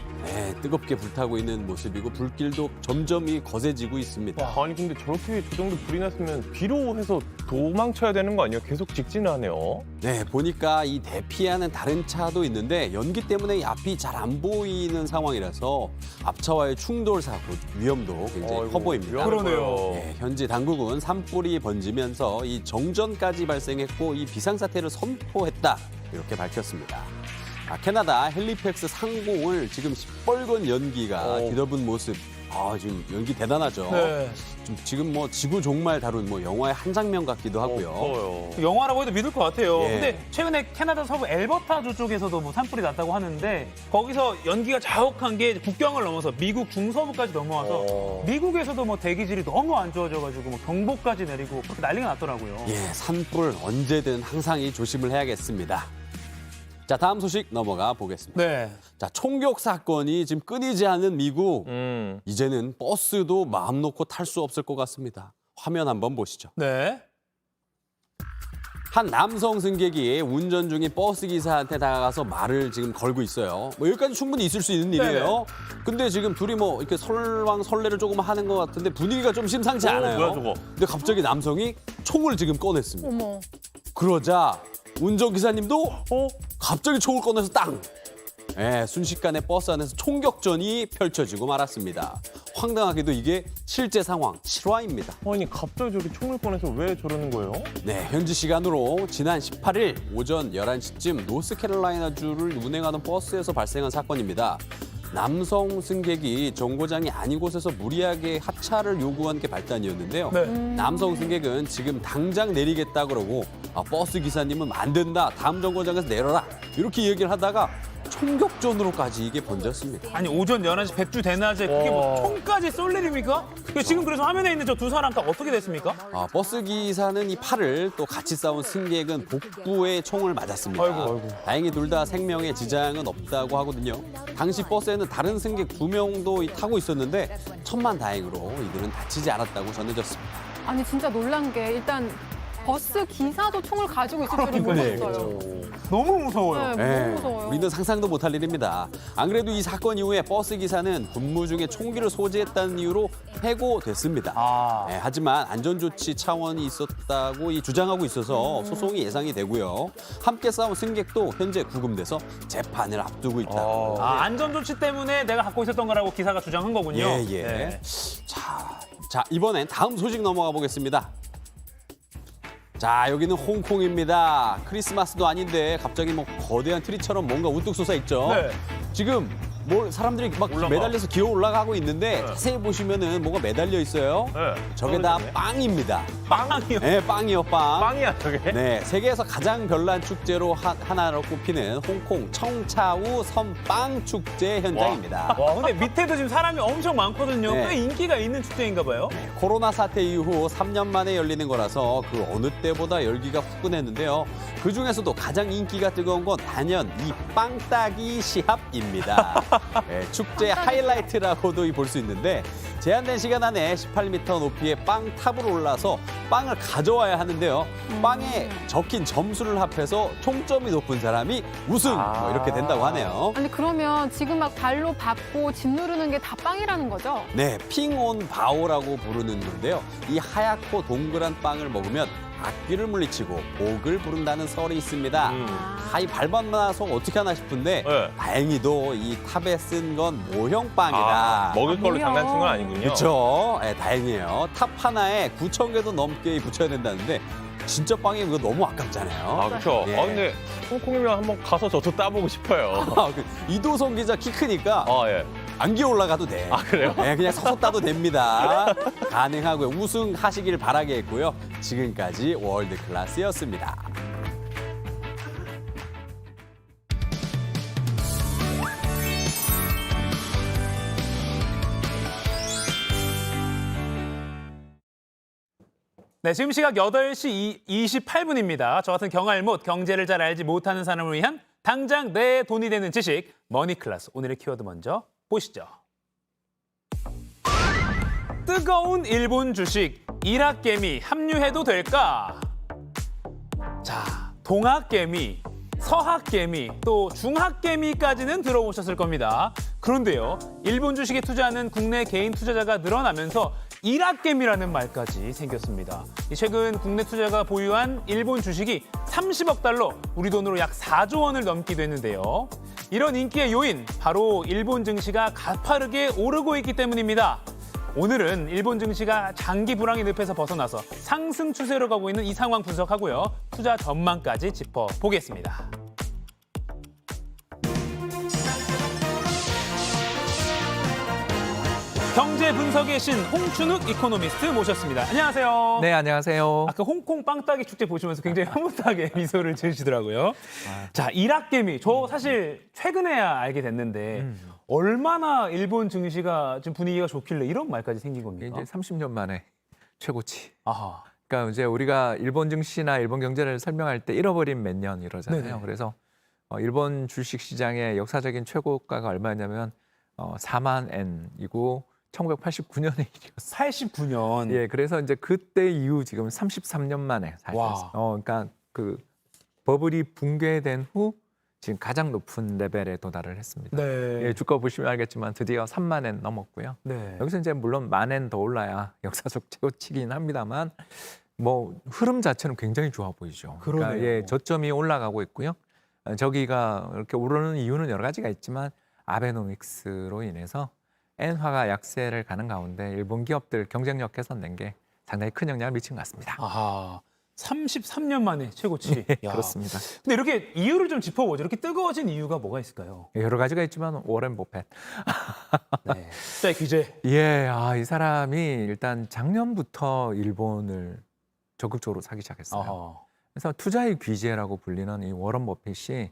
뜨겁게 불타고 있는 모습이고 불길도 점점 거세지고 있습니다. 아니 근데 저렇게 저 정도 불이 났으면 뒤로 해서 도망쳐야 되는 거 아니에요? 계속 직진하네요. 네, 보니까 이 대피하는 다른 차도 있는데 연기 때문에 이 앞이 잘 안 보이는 상황이라서 앞차와의 충돌 사고 위험도 굉장히 커 보입니다. 그러네요. 네, 현지 당국은 산불이 번지면서 이 정전까지 발생했고 이 비상사태를 선포했다 이렇게 밝혔습니다. 캐나다 헬리팩스 상공을 지금 시뻘건 연기가 뒤덮은 모습. 지금 연기 대단하죠. 네. 지금 뭐 지구 종말 다룬 뭐 영화의 한 장면 같기도 하고요. 영화라고 해도 믿을 것 같아요. 예. 근데 최근에 캐나다 서부 엘버타주 쪽에서도 뭐 산불이 났다고 하는데 거기서 연기가 자욱한 게 국경을 넘어서 미국 중서부까지 넘어와서 미국에서도 뭐 대기질이 너무 안 좋아져가지고 뭐 경보까지 내리고 그렇게 난리가 났더라고요. 예, 산불 언제든 항상 조심을 해야겠습니다. 자, 다음 소식 넘어가 보겠습니다. 네. 자, 총격 사건이 지금 끊이지 않는 미국. 이제는 버스도 마음 놓고 탈 수 없을 것 같습니다. 화면 한번 보시죠. 네. 한 남성 승객이 운전 중인 버스 기사한테 다가가서 말을 지금 걸고 있어요. 뭐 여기까지 충분히 있을 수 있는 일이에요. 근데 지금 둘이 뭐 이렇게 설왕설래를 조금 하는 것 같은데 분위기가 좀 심상치 않아요. 뭐야 저거? 근데 갑자기 남성이 총을 지금 꺼냈습니다. 어머. 그러자 운전기사님도 갑자기 총을 꺼내서 땅! 순식간에 버스 안에서 총격전이 펼쳐지고 말았습니다. 황당하게도 이게 실제 상황, 실화입니다. 아니 갑자기 저렇게 총을 꺼내서 왜 저러는 거예요? 네, 현지 시간으로 지난 18일 오전 11시쯤 노스캐롤라이나주를 운행하는 버스에서 발생한 사건입니다. 남성 승객이 정거장이 아닌 곳에서 무리하게 하차를 요구한 게 발단이었는데요. 남성 승객은 지금 당장 내리겠다 그러고 버스 기사님은 안 된다. 다음 정거장에서 내려라. 이렇게 얘기를 하다가 총격전으로까지 이게 번졌습니다. 아니 오전 11시 백주 대낮에 그게 뭐 총까지 쏠 일입니까? 지금 그래서 화면에 있는 저 두 사람과 어떻게 됐습니까? 버스 기사는 이 팔을 또 같이 싸운 승객은 복부에 총을 맞았습니다. 아이고. 다행히 둘 다 생명에 지장은 없다고 하거든요. 당시 버스에는 다른 승객 2명도 타고 있었는데 천만다행으로 이들은 다치지 않았다고 전해졌습니다. 아니 진짜 놀란 게 일단 버스 기사도 총을 가지고 있을 줄은 몰랐어요. 너무 무서워요. 네, 너무 무서워요. 우리는 상상도 못할 일입니다. 안 그래도 이 사건 이후에 버스 기사는 근무 중에 총기를 소지했다는 이유로 해고됐습니다. 하지만 안전조치 차원이 있었다고 주장하고 있어서 소송이 예상이 되고요. 함께 싸운 승객도 현재 구금돼서 재판을 앞두고 있다고. 안전조치 때문에 내가 갖고 있었던 거라고 기사가 주장한 거군요. 예. 네. 자, 이번엔 다음 소식 넘어가 보겠습니다. 자, 여기는 홍콩입니다. 크리스마스도 아닌데 갑자기 뭐 거대한 트리처럼 뭔가 우뚝 솟아 있죠. 네. 지금 사람들이 막 매달려서 기어 올라가고 있는데 자세히 보시면은 뭐가 매달려 있어요. 저게 다 빵입니다. 빵이요? 네, 빵이요, 빵. 빵이야 저게? 네, 세계에서 가장 별난 축제로 하나로 꼽히는 홍콩 청차우 선빵 축제 현장입니다. 와, 근데 밑에도 지금 사람이 엄청 많거든요. 네. 꽤 인기가 있는 축제인가 봐요. 코로나 사태 이후 3년 만에 열리는 거라서 그 어느 때보다 열기가 후끈했는데요. 그중에서도 가장 인기가 뜨거운 건 단연 이 빵 따기 시합입니다. 축제 하이라이트라고도 볼 수 있는데 제한된 시간 안에 18m 높이의 빵 탑으로 올라서 빵을 가져와야 하는데요. 빵에 적힌 점수를 합해서 총점이 높은 사람이 우승 이렇게 된다고 하네요. 아니 그러면 지금 막 발로 밟고 짓 누르는 게 다 빵이라는 거죠? 네, 핑온 바오라고 부르는 건데요. 이 하얗고 동그란 빵을 먹으면 악귀를 물리치고 복을 부른다는 설이 있습니다. 이 밟아놔서 어떻게 하나 싶은데 다행히도 이 탑에 쓴 건 모형 빵이다. 먹을 걸로 장난친 건 아니군요. 그렇죠. 다행이에요. 탑 하나에 9,000개도 넘게 붙여야 된다는데 진짜 빵이 그거 너무 아깝잖아요. 그렇죠. 근데 홍콩이면 한번 가서 저도 따보고 싶어요. 이도성 기자 키 크니까 안 기어 올라가도 돼. 그래요? 네, 그냥 서서 따도 됩니다. 가능하고요. 우승하시길 바라겠고요. 지금까지 월드 클래스였습니다. 네, 지금 시각 8시 28분입니다. 저 같은 경알못, 경제를 잘 알지 못하는 사람을 위한 당장 내 돈이 되는 지식, 머니클래스. 오늘의 키워드 먼저 보시죠. 뜨거운 일본 주식, 일학개미 합류해도 될까? 자, 동학개미, 서학개미, 또 중학개미까지는 들어보셨을 겁니다. 그런데요, 일본 주식에 투자하는 국내 개인 투자자가 늘어나면서 일학개미라는 말까지 생겼습니다. 최근 국내 투자가 보유한 일본 주식이 30억 달러, 우리 돈으로 약 4조 원을 넘기도 했는데요. 이런 인기의 요인, 바로 일본 증시가 가파르게 오르고 있기 때문입니다. 오늘은 일본 증시가 장기 불황의 늪에서 벗어나서 상승 추세로 가고 있는 이 상황 분석하고요. 투자 전망까지 짚어보겠습니다. 경제 분석의 신 홍춘욱 이코노미스트 모셨습니다. 안녕하세요. 네, 안녕하세요. 아까 홍콩 빵따기 축제 보시면서 굉장히 흐뭇하게 미소를 지으시더라고요. 자, 일학개미. 저 사실 최근에야 알게 됐는데 얼마나 일본 증시가 좀 분위기가 좋길래 이런 말까지 생긴 겁니까? 이제 30년 만에 최고치. 아하. 그러니까 이제 우리가 일본 증시나 일본 경제를 설명할 때 잃어버린 몇 년 이러잖아요. 네네. 그래서 일본 주식 시장의 역사적인 최고가가 얼마냐면 4만 엔이고 1989년의 일이었어요. 89년. 예, 그래서 이제 그때 이후 지금 33년 만에 사실 그러니까 그 버블이 붕괴된 후 지금 가장 높은 레벨에 도달을 했습니다. 네. 예, 주가 보시면 알겠지만 드디어 3만 엔 넘었고요. 네. 여기서 이제 물론 1만 엔 더 올라야 역사적 최고치긴 합니다만 뭐 흐름 자체는 굉장히 좋아 보이죠. 그러니까 그러네요. 예, 저점이 올라가고 있고요. 저기가 이렇게 오르는 이유는 여러 가지가 있지만 아베노믹스로 인해서 엔화가 약세를 가는 가운데 일본 기업들 경쟁력 개선된 게 상당히 큰 영향을 미친 것 같습니다. 아하. 33년 만에 최고치. 예, 야. 그렇습니다. 근데 이렇게 이유를 좀 짚어보죠. 이렇게 뜨거워진 이유가 뭐가 있을까요? 여러 가지가 있지만 워렌 버핏. 네. 숫자의 귀재. 예, 이 사람이 일단 작년부터 일본을 적극적으로 사기 시작했어요. 어허. 그래서 투자의 귀재라고 불리는 이 워런 버핏이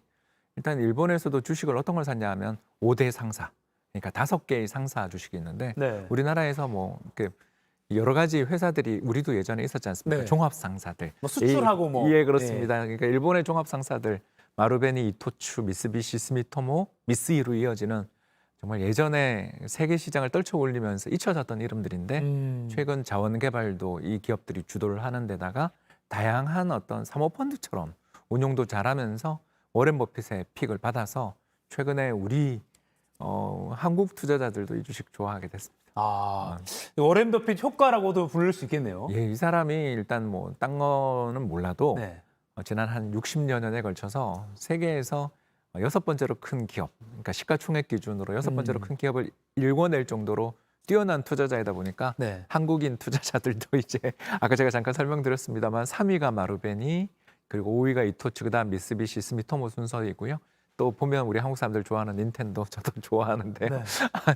일단 일본에서도 주식을 어떤 걸 샀냐 하면 5대 상사. 그러니까 5개의 상사 주식이 있는데 네. 우리나라에서 뭐 이렇게 여러 가지 회사들이 우리도 예전에 있었지 않습니까? 네. 종합 상사들. 뭐 수출하고 뭐. 예, 그렇습니다. 그러니까 일본의 종합 상사들 마루베니, 이토추, 미쓰비시, 스미토모, 미쓰이로 이어지는 정말 예전에 세계 시장을 떨쳐 올리면서 잊혀졌던 이름들인데 최근 자원 개발도 이 기업들이 주도를 하는 데다가 다양한 어떤 사모펀드처럼 운용도 잘하면서 워렌 버핏의 픽을 받아서 최근에 우리 한국 투자자들도 이 주식 좋아하게 됐습니다. 워렌 버핏 효과라고도 부를 수 있겠네요. 예, 이 사람이 일단 뭐 딴 거는 몰라도 네. 지난 한 60여 년에 걸쳐서 세계에서 6번째로 큰 기업, 그러니까 시가총액 기준으로 6번째로 큰 기업을 일궈낼 정도로 뛰어난 투자자이다 보니까 네. 한국인 투자자들도 이제 아까 제가 잠깐 설명드렸습니다만 3위가 마루베니, 그리고 5위가 이토츠, 그다음 미쓰비시, 스미토모 순서이고요. 또 보면 우리 한국 사람들 좋아하는 닌텐도 저도 좋아하는데요. 네.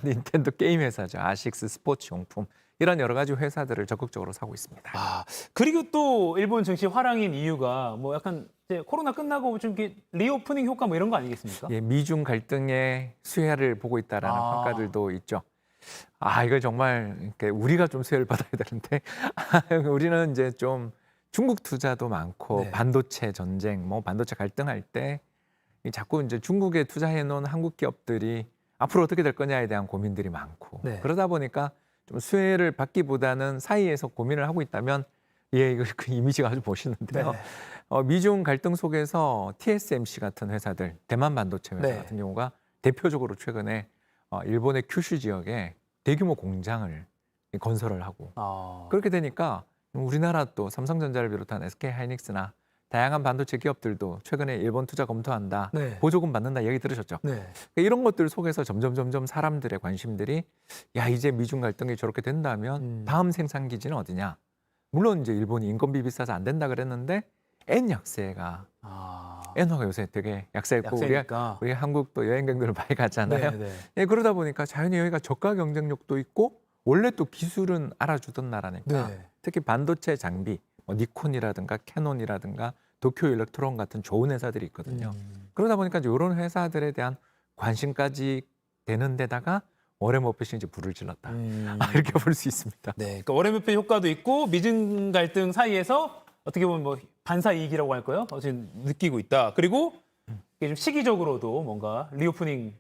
닌텐도 게임 회사죠. 아식스 스포츠 용품 이런 여러 가지 회사들을 적극적으로 사고 있습니다. 그리고 또 일본 증시 화랑인 이유가 뭐 약간 이제 코로나 끝나고 좀 이렇게 리오프닝 효과 뭐 이런 거 아니겠습니까? 예, 미중 갈등의 수혜를 보고 있다라는 평가들도 있죠. 이거 정말 이렇게 우리가 좀 수혜를 받아야 되는데 우리는 이제 좀 중국 투자도 많고 네. 반도체 전쟁, 뭐 반도체 갈등할 때 자꾸 이제 중국에 투자해 놓은 한국 기업들이 앞으로 어떻게 될 거냐에 대한 고민들이 많고 네. 그러다 보니까 좀 수혜를 받기보다는 사이에서 고민을 하고 있다면 이거 그 이미지가 아주 멋있는데요. 네. 미중 갈등 속에서 TSMC 같은 회사들, 대만 반도체 회사 네. 같은 경우가 대표적으로 최근에 일본의 큐슈 지역에 대규모 공장을 건설을 하고 그렇게 되니까 우리나라 또 삼성전자를 비롯한 SK하이닉스나 다양한 반도체 기업들도 최근에 일본 투자 검토한다, 네. 보조금 받는다 얘기 들으셨죠? 네. 이런 것들 속에서 점점 사람들의 관심들이 이제 미중 갈등이 저렇게 된다면 다음 생산 기지는 어디냐? 물론 이제 일본이 인건비 비싸서 안 된다 그랬는데 엔 약세가 엔화가 요새 되게 약세했고 우리 한국도 여행객들을 많이 가잖아요. 네. 예, 그러다 보니까 자연히 여기가 저가 경쟁력도 있고 원래 또 기술은 알아주던 나라니까 네. 특히 반도체 장비 니콘이라든가 캐논이라든가 도쿄 일렉트론 같은 좋은 회사들이 있거든요. 그러다 보니까 이제 이런 회사들에 대한 관심까지 되는 데다가 워렌 버핏이 이제 불을 질렀다. 이렇게 볼 수 있습니다. 네, 그러니까 워렌 버핏 효과도 있고 미증 갈등 사이에서 어떻게 보면 뭐 반사 이익이라고 할까요? 지금 느끼고 있다. 그리고 이게 좀 시기적으로도 뭔가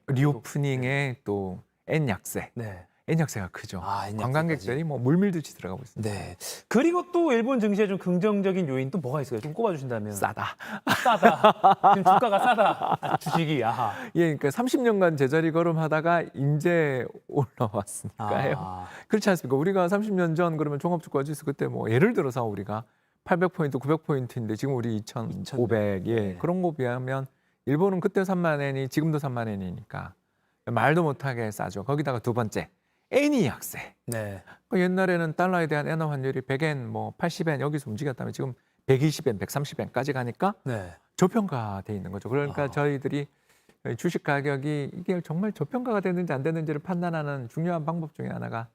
리오프닝에 또 N 약세. 네. N 약세가 크죠. N 관광객들이 뭐 물밀듯이 들어가고 있습니다. 네. 그리고 또 일본 증시에 좀 긍정적인 요인 또 뭐가 있을까요? 좀 꼽아주신다면. 싸다. 싸다. 지금 주가가 싸다. 주식이. 아하. 예, 그러니까 30년간 제자리 걸음하다가 이제 올라왔으니까요. 그렇지 않습니까? 우리가 30년 전 그러면 종합주가 지수 그때 뭐 예를 들어서 우리가 800포인트, 900포인트인데 지금 우리 2,500. 예, 그런 거 비하면 일본은 그때 3만 엔이 지금도 3만 엔이니까 말도 못하게 싸죠. 거기다가 두 번째. 엔이 약세. 네. 옛날에는 달러에 대한 엔화 환율이 100엔, 뭐 80엔 여기서 움직였다면 지금 120엔, 130엔까지 가니까 네. 저평가돼 있는 거죠. 그러니까 저희들이 주식 가격이 이게 정말 저평가가 되는지 안 되는지를 판단하는 중요한 방법 중에 하나가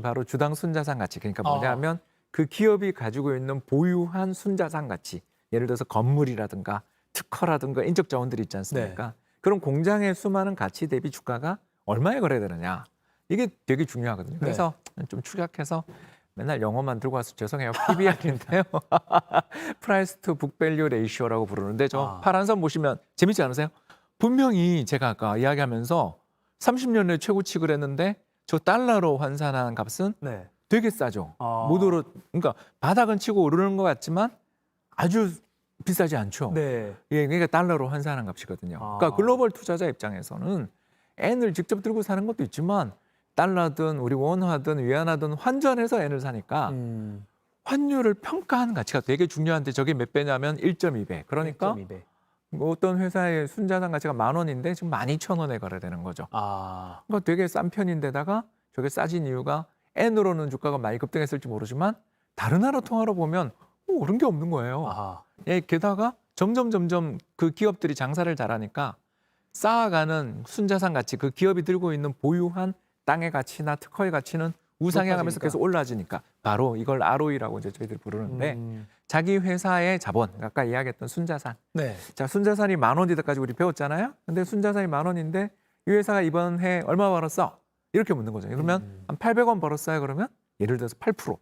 바로 주당 순자산 가치. 그러니까 뭐냐면 그 기업이 가지고 있는 보유한 순자산 가치. 예를 들어서 건물이라든가 특허라든가 인적 자원들이 있지 않습니까? 네. 그런 공장의 수많은 가치 대비 주가가 얼마에 거래되느냐. 이게 되게 중요하거든요. 그래서 좀 축약해서 맨날 영어만 들고 와서 죄송해요. PBR인데요. 프라이스 투 북밸류 레이시오라고 부르는데 저 파란 선 보시면 재밌지 않으세요? 분명히 제가 아까 이야기하면서 30년 내 최고치를 했는데 저 달러로 환산한 값은 되게 싸죠. 못 오르, 그러니까 바닥은 치고 오르는 것 같지만 아주 비싸지 않죠. 네. 예, 그러니까 달러로 환산한 값이거든요. 그러니까 글로벌 투자자 입장에서는 N을 직접 들고 사는 것도 있지만 달러든 우리 원화든 위안화든 환전해서 N을 사니까 환율을 평가하는 가치가 되게 중요한데 저게 몇 배냐면 1.2배. 그러니까 1.2배. 뭐 어떤 회사의 순자산 가치가 10,000원인데 지금 12,000원에 거래되는 거죠. 그러니까 되게 싼 편인데다가 저게 싸진 이유가 N으로는 주가가 많이 급등했을지 모르지만 다른 나라 통화로 보면 그런 게 없는 거예요. 예, 게다가 점점 그 기업들이 장사를 잘하니까 쌓아가는 순자산 가치, 그 기업이 들고 있는 보유한 땅의 가치나 특허의 가치는 우상향하면서 계속 올라지니까 바로 이걸 ROE라고 이제 저희들이 부르는데 자기 회사의 자본, 아까 이야기했던 순자산. 네. 자, 순자산이 10,000원이다까지 우리 배웠잖아요. 근데 순자산이 10,000원인데 이 회사가 이번 해 얼마 벌었어? 이렇게 묻는 거죠. 그러면 한 800원 벌었어요. 그러면 예를 들어서 8%.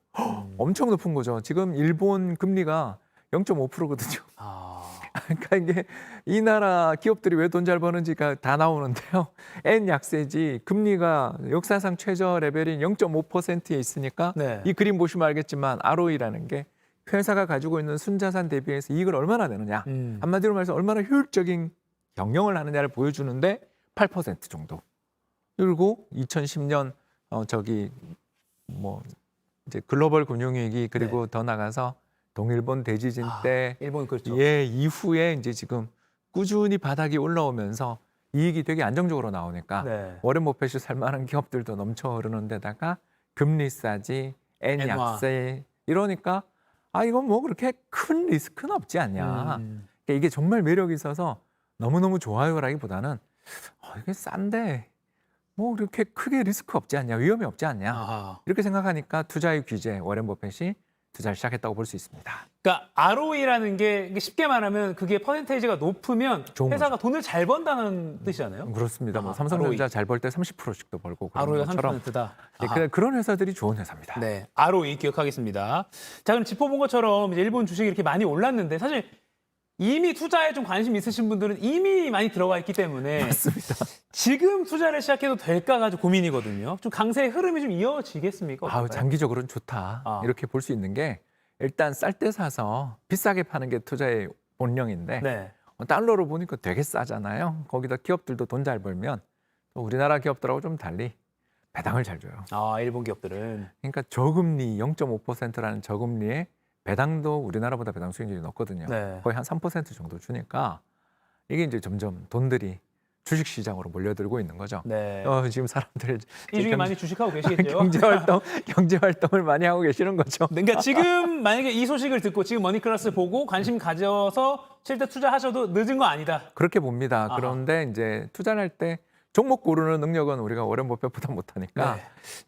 엄청 높은 거죠. 지금 일본 금리가 0.5%거든요. 그러니까 이게 이 나라 기업들이 왜 돈 잘 버는지가 다 나오는데요. N 약세지 금리가 역사상 최저 레벨인 0.5%에 있으니까 이 그림 보시면 알겠지만 ROE라는 게 회사가 가지고 있는 순자산 대비해서 이익을 얼마나 내느냐. 한마디로 말해서 얼마나 효율적인 경영을 하느냐를 보여주는데 8% 정도. 그리고 2010년 뭐 이제 글로벌 금융위기 그리고 더 나가서 동일본 대지진 때 일본 그렇죠. 예, 이후에 이제 지금 꾸준히 바닥이 올라오면서 이익이 되게 안정적으로 나오니까 워렌 버핏이 살만한 기업들도 넘쳐 흐르는 데다가 금리 싸지, N 약세 이러니까 이건 뭐 그렇게 큰 리스크는 없지 않냐. 그러니까 이게 정말 매력이 있어서 너무너무 좋아요라기보다는 이게 싼데 뭐 그렇게 크게 리스크 없지 않냐, 위험이 없지 않냐. 이렇게 생각하니까 투자의 귀재 워렌 버핏이 투자를 시작했다고 볼 수 있습니다. 그러니까 ROE라는 게 쉽게 말하면 그게 퍼센테이지가 높으면 회사가 돈을 잘 번다는 뜻이잖아요. 그렇습니다. 뭐 삼성전자 ROE. 잘 벌 때 30%씩 벌고 그런 ROE가 것처럼 30%다. 그런 회사들이 좋은 회사입니다. 네, ROE 기억하겠습니다. 자, 그럼 짚어본 것처럼 이제 일본 주식이 이렇게 많이 올랐는데 사실 이미 투자에 좀 관심 있으신 분들은 이미 많이 들어가 있기 때문에 맞습니다. 지금 투자를 시작해도 될까가 좀 고민이거든요. 좀 강세의 흐름이 좀 이어지겠습니까? 어떨까요? 장기적으로는 좋다. 이렇게 볼 수 있는 게 일단 쌀 때 사서 비싸게 파는 게 투자의 본령인데 달러로 보니까 되게 싸잖아요. 거기다 기업들도 돈 잘 벌면 또 우리나라 기업들하고 좀 달리 배당을 잘 줘요. 일본 기업들은. 그러니까 저금리 0.5%라는 저금리에 배당도 우리나라보다 배당 수익률이 높거든요. 거의 한 3% 정도 주니까 이게 이제 점점 돈들이 주식시장으로 몰려들고 있는 거죠. 지금 사람들 이 중에 많이 주식하고 계시겠죠? 경제 활동을 많이 하고 계시는 거죠. 그러니까 지금 만약에 이 소식을 듣고 지금 머니클래스 보고 관심 가져서 실제 투자하셔도 늦은 거 아니다. 그렇게 봅니다. 그런데 이제 투자를 할 때 종목 고르는 능력은 우리가 워렌 버핏보다 못하니까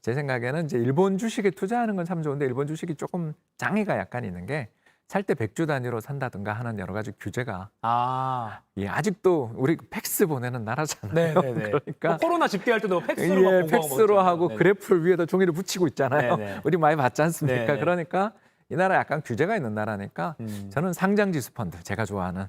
제 생각에는 이제 일본 주식에 투자하는 건 참 좋은데 일본 주식이 조금 장애가 약간 있는 게 살 때 백주 단위로 산다든가 하는 여러 가지 규제가 네. 아직도 우리 팩스 보내는 나라잖아요. 네네네. 그러니까 뭐 코로나 집계할 때도 팩스로 막 보고하고 팩스로 하고 네네. 그래프를 위에다 종이를 붙이고 있잖아요. 네네. 우리 많이 봤지 않습니까? 네네. 그러니까 이 나라 약간 규제가 있는 나라니까 저는 상장지수 펀드 제가 좋아하는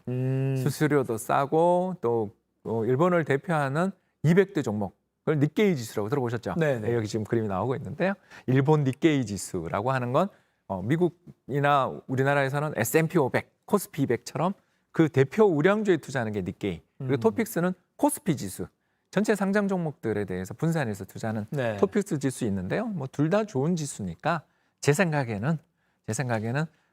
수수료도 싸고 또 일본을 대표하는 200대 종목 그걸 니케이 지수라고 들어보셨죠? 네네. 여기 지금 그림이 나오고 있는데요. 일본 니케이 지수라고 하는 건 미국이나 우리나라에서는 S&P 500, 코스피 200처럼 그 대표 우량주에 투자하는 게 니케이. 그리고 토픽스는 코스피 지수. 전체 상장 종목들에 대해서 분산해서 투자하는 네. 토픽스 지수 있는데요. 뭐 둘 다 좋은 지수니까 제 생각에는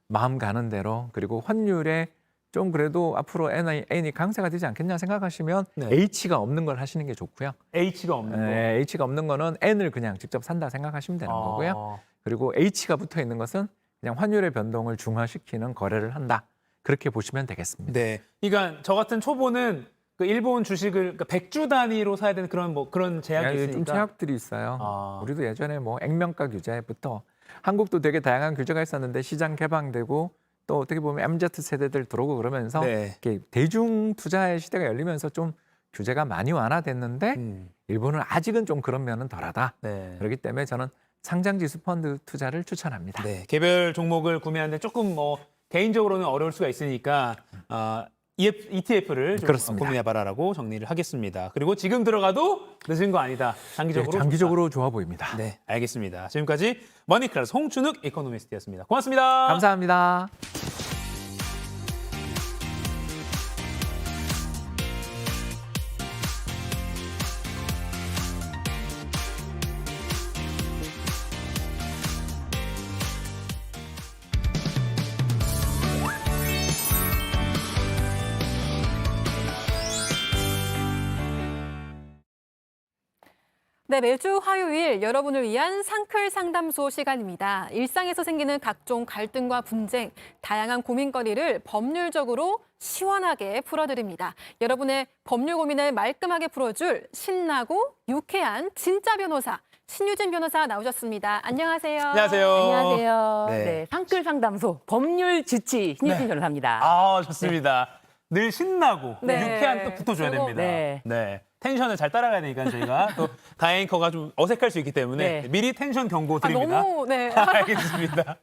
마음 가는 대로 그리고 환율에 좀 그래도 앞으로 N이 강세가 되지 않겠냐 생각하시면 네. H가 없는 걸 하시는 게 좋고요. H가 없는 거. 네, H가 없는 거는 N을 그냥 직접 산다 생각하시면 되는 거고요. 그리고 H가 붙어 있는 것은 그냥 환율의 변동을 중화시키는 거래를 한다. 그렇게 보시면 되겠습니다. 네. 그러니까 저 같은 초보는 그 일본 주식을 그러니까 100주 단위로 사야 되는 그런 제약이 좀 있으니까. 제약들이 있어요. 우리도 예전에 뭐 액면가 규제부터 한국도 되게 다양한 규제가 있었는데 시장 개방되고 또 어떻게 보면 MZ 세대들 들어오고 그러면서 네. 이렇게 대중 투자의 시대가 열리면서 좀 규제가 많이 완화됐는데 일본은 아직은 좀 그런 면은 덜하다. 네. 그렇기 때문에 저는 상장지수 펀드 투자를 추천합니다. 네. 개별 종목을 구매하는데 조금 뭐 개인적으로는 어려울 수가 있으니까 ETF를 좀 그렇습니다. 고민해봐라라고 정리를 하겠습니다. 그리고 지금 들어가도 늦은 거 아니다. 장기적으로 네, 장기적으로 좋아 보입니다. 네, 알겠습니다. 지금까지 머니클래스 홍춘욱 이코노미스트였습니다. 고맙습니다. 감사합니다. 네, 매주 화요일 여러분을 위한 상클 상담소 시간입니다. 일상에서 생기는 각종 갈등과 분쟁, 다양한 고민거리를 법률적으로 시원하게 풀어드립니다. 여러분의 법률 고민을 말끔하게 풀어줄 신나고 유쾌한 진짜 변호사, 신유진 변호사 나오셨습니다. 안녕하세요. 안녕하세요. 안녕하세요. 네. 네, 상클 상담소 법률 주치 신유진 변호사입니다. 아, 좋습니다. 늘 신나고 네. 유쾌한 또 붙어줘야 됩니다. 네. 네. 텐션을 잘 따라가야 되니까 저희가 또 다앵커가 좀 어색할 수 있기 때문에 네. 미리 텐션 경고 드립니다. 너무 네. 알겠습니다.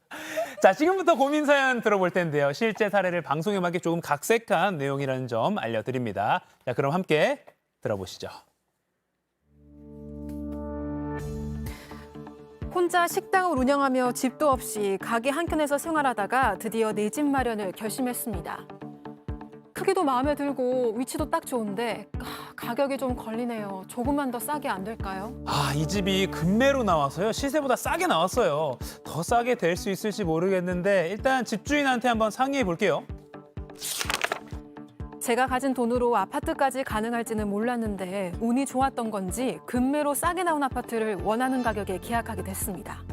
자, 지금부터 고민 사연 들어볼 텐데요. 실제 사례를 방송에 맞게 조금 각색한 내용이라는 점 알려드립니다. 자, 그럼 함께 들어보시죠. 혼자 식당을 운영하며 집도 없이 가게 한켠에서 생활하다가 드디어 내 집 마련을 결심했습니다. 크기도 마음에 들고 위치도 딱 좋은데 가격이 좀 걸리네요. 조금만 더 싸게 안 될까요? 아, 이 집이 급매로 나와서요. 시세보다 싸게 나왔어요. 더 싸게 될 수 있을지 모르겠는데 일단 집주인한테 한번 상의해 볼게요. 제가 가진 돈으로 아파트까지 가능할지는 몰랐는데 운이 좋았던 건지 급매로 싸게 나온 아파트를 원하는 가격에 계약하게 됐습니다.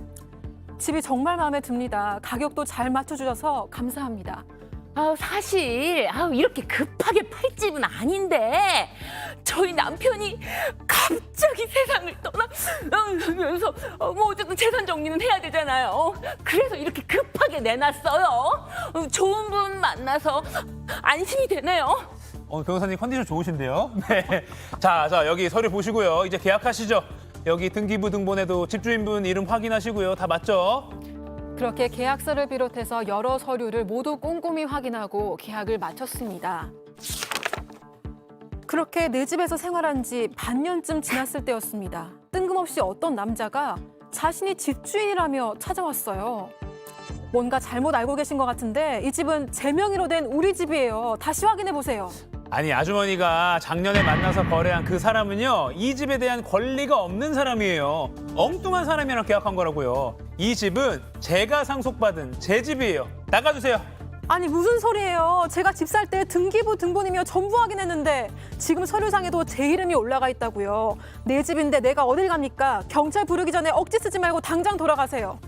집이 정말 마음에 듭니다. 가격도 잘 맞춰주셔서 감사합니다. 사실 이렇게 급하게 팔 집은 아닌데 저희 남편이 갑자기 세상을 떠나면서 뭐 어쨌든 재산 정리는 해야 되잖아요. 그래서 이렇게 급하게 내놨어요. 좋은 분 만나서 안심이 되네요. 변호사님 컨디션 좋으신데요. 네. 자, 여기 서류 보시고요. 이제 계약하시죠. 여기 등기부 등본에도 집주인분 이름 확인하시고요. 다 맞죠? 그렇게 계약서를 비롯해서 여러 서류를 모두 꼼꼼히 확인하고 계약을 마쳤습니다. 그렇게 내 집에서 생활한 지 반년쯤 지났을 때였습니다. 뜬금없이 어떤 남자가 자신이 집주인이라며 찾아왔어요. 뭔가 잘못 알고 계신 것 같은데 이 집은 제 명의로 된 우리 집이에요. 다시 확인해 보세요. 아니, 아주머니가 작년에 만나서 거래한 그 사람은요. 이 집에 대한 권리가 없는 사람이에요. 엉뚱한 사람이랑 계약한 거라고요. 이 집은 제가 상속받은 제 집이에요. 나가주세요. 아니 무슨 소리예요. 제가 집 살 때 등기부 등본이며 전부 확인했는데 지금 서류상에도 제 이름이 올라가 있다고요. 내 집인데 내가 어딜 갑니까? 경찰 부르기 전에 억지 쓰지 말고 당장 돌아가세요.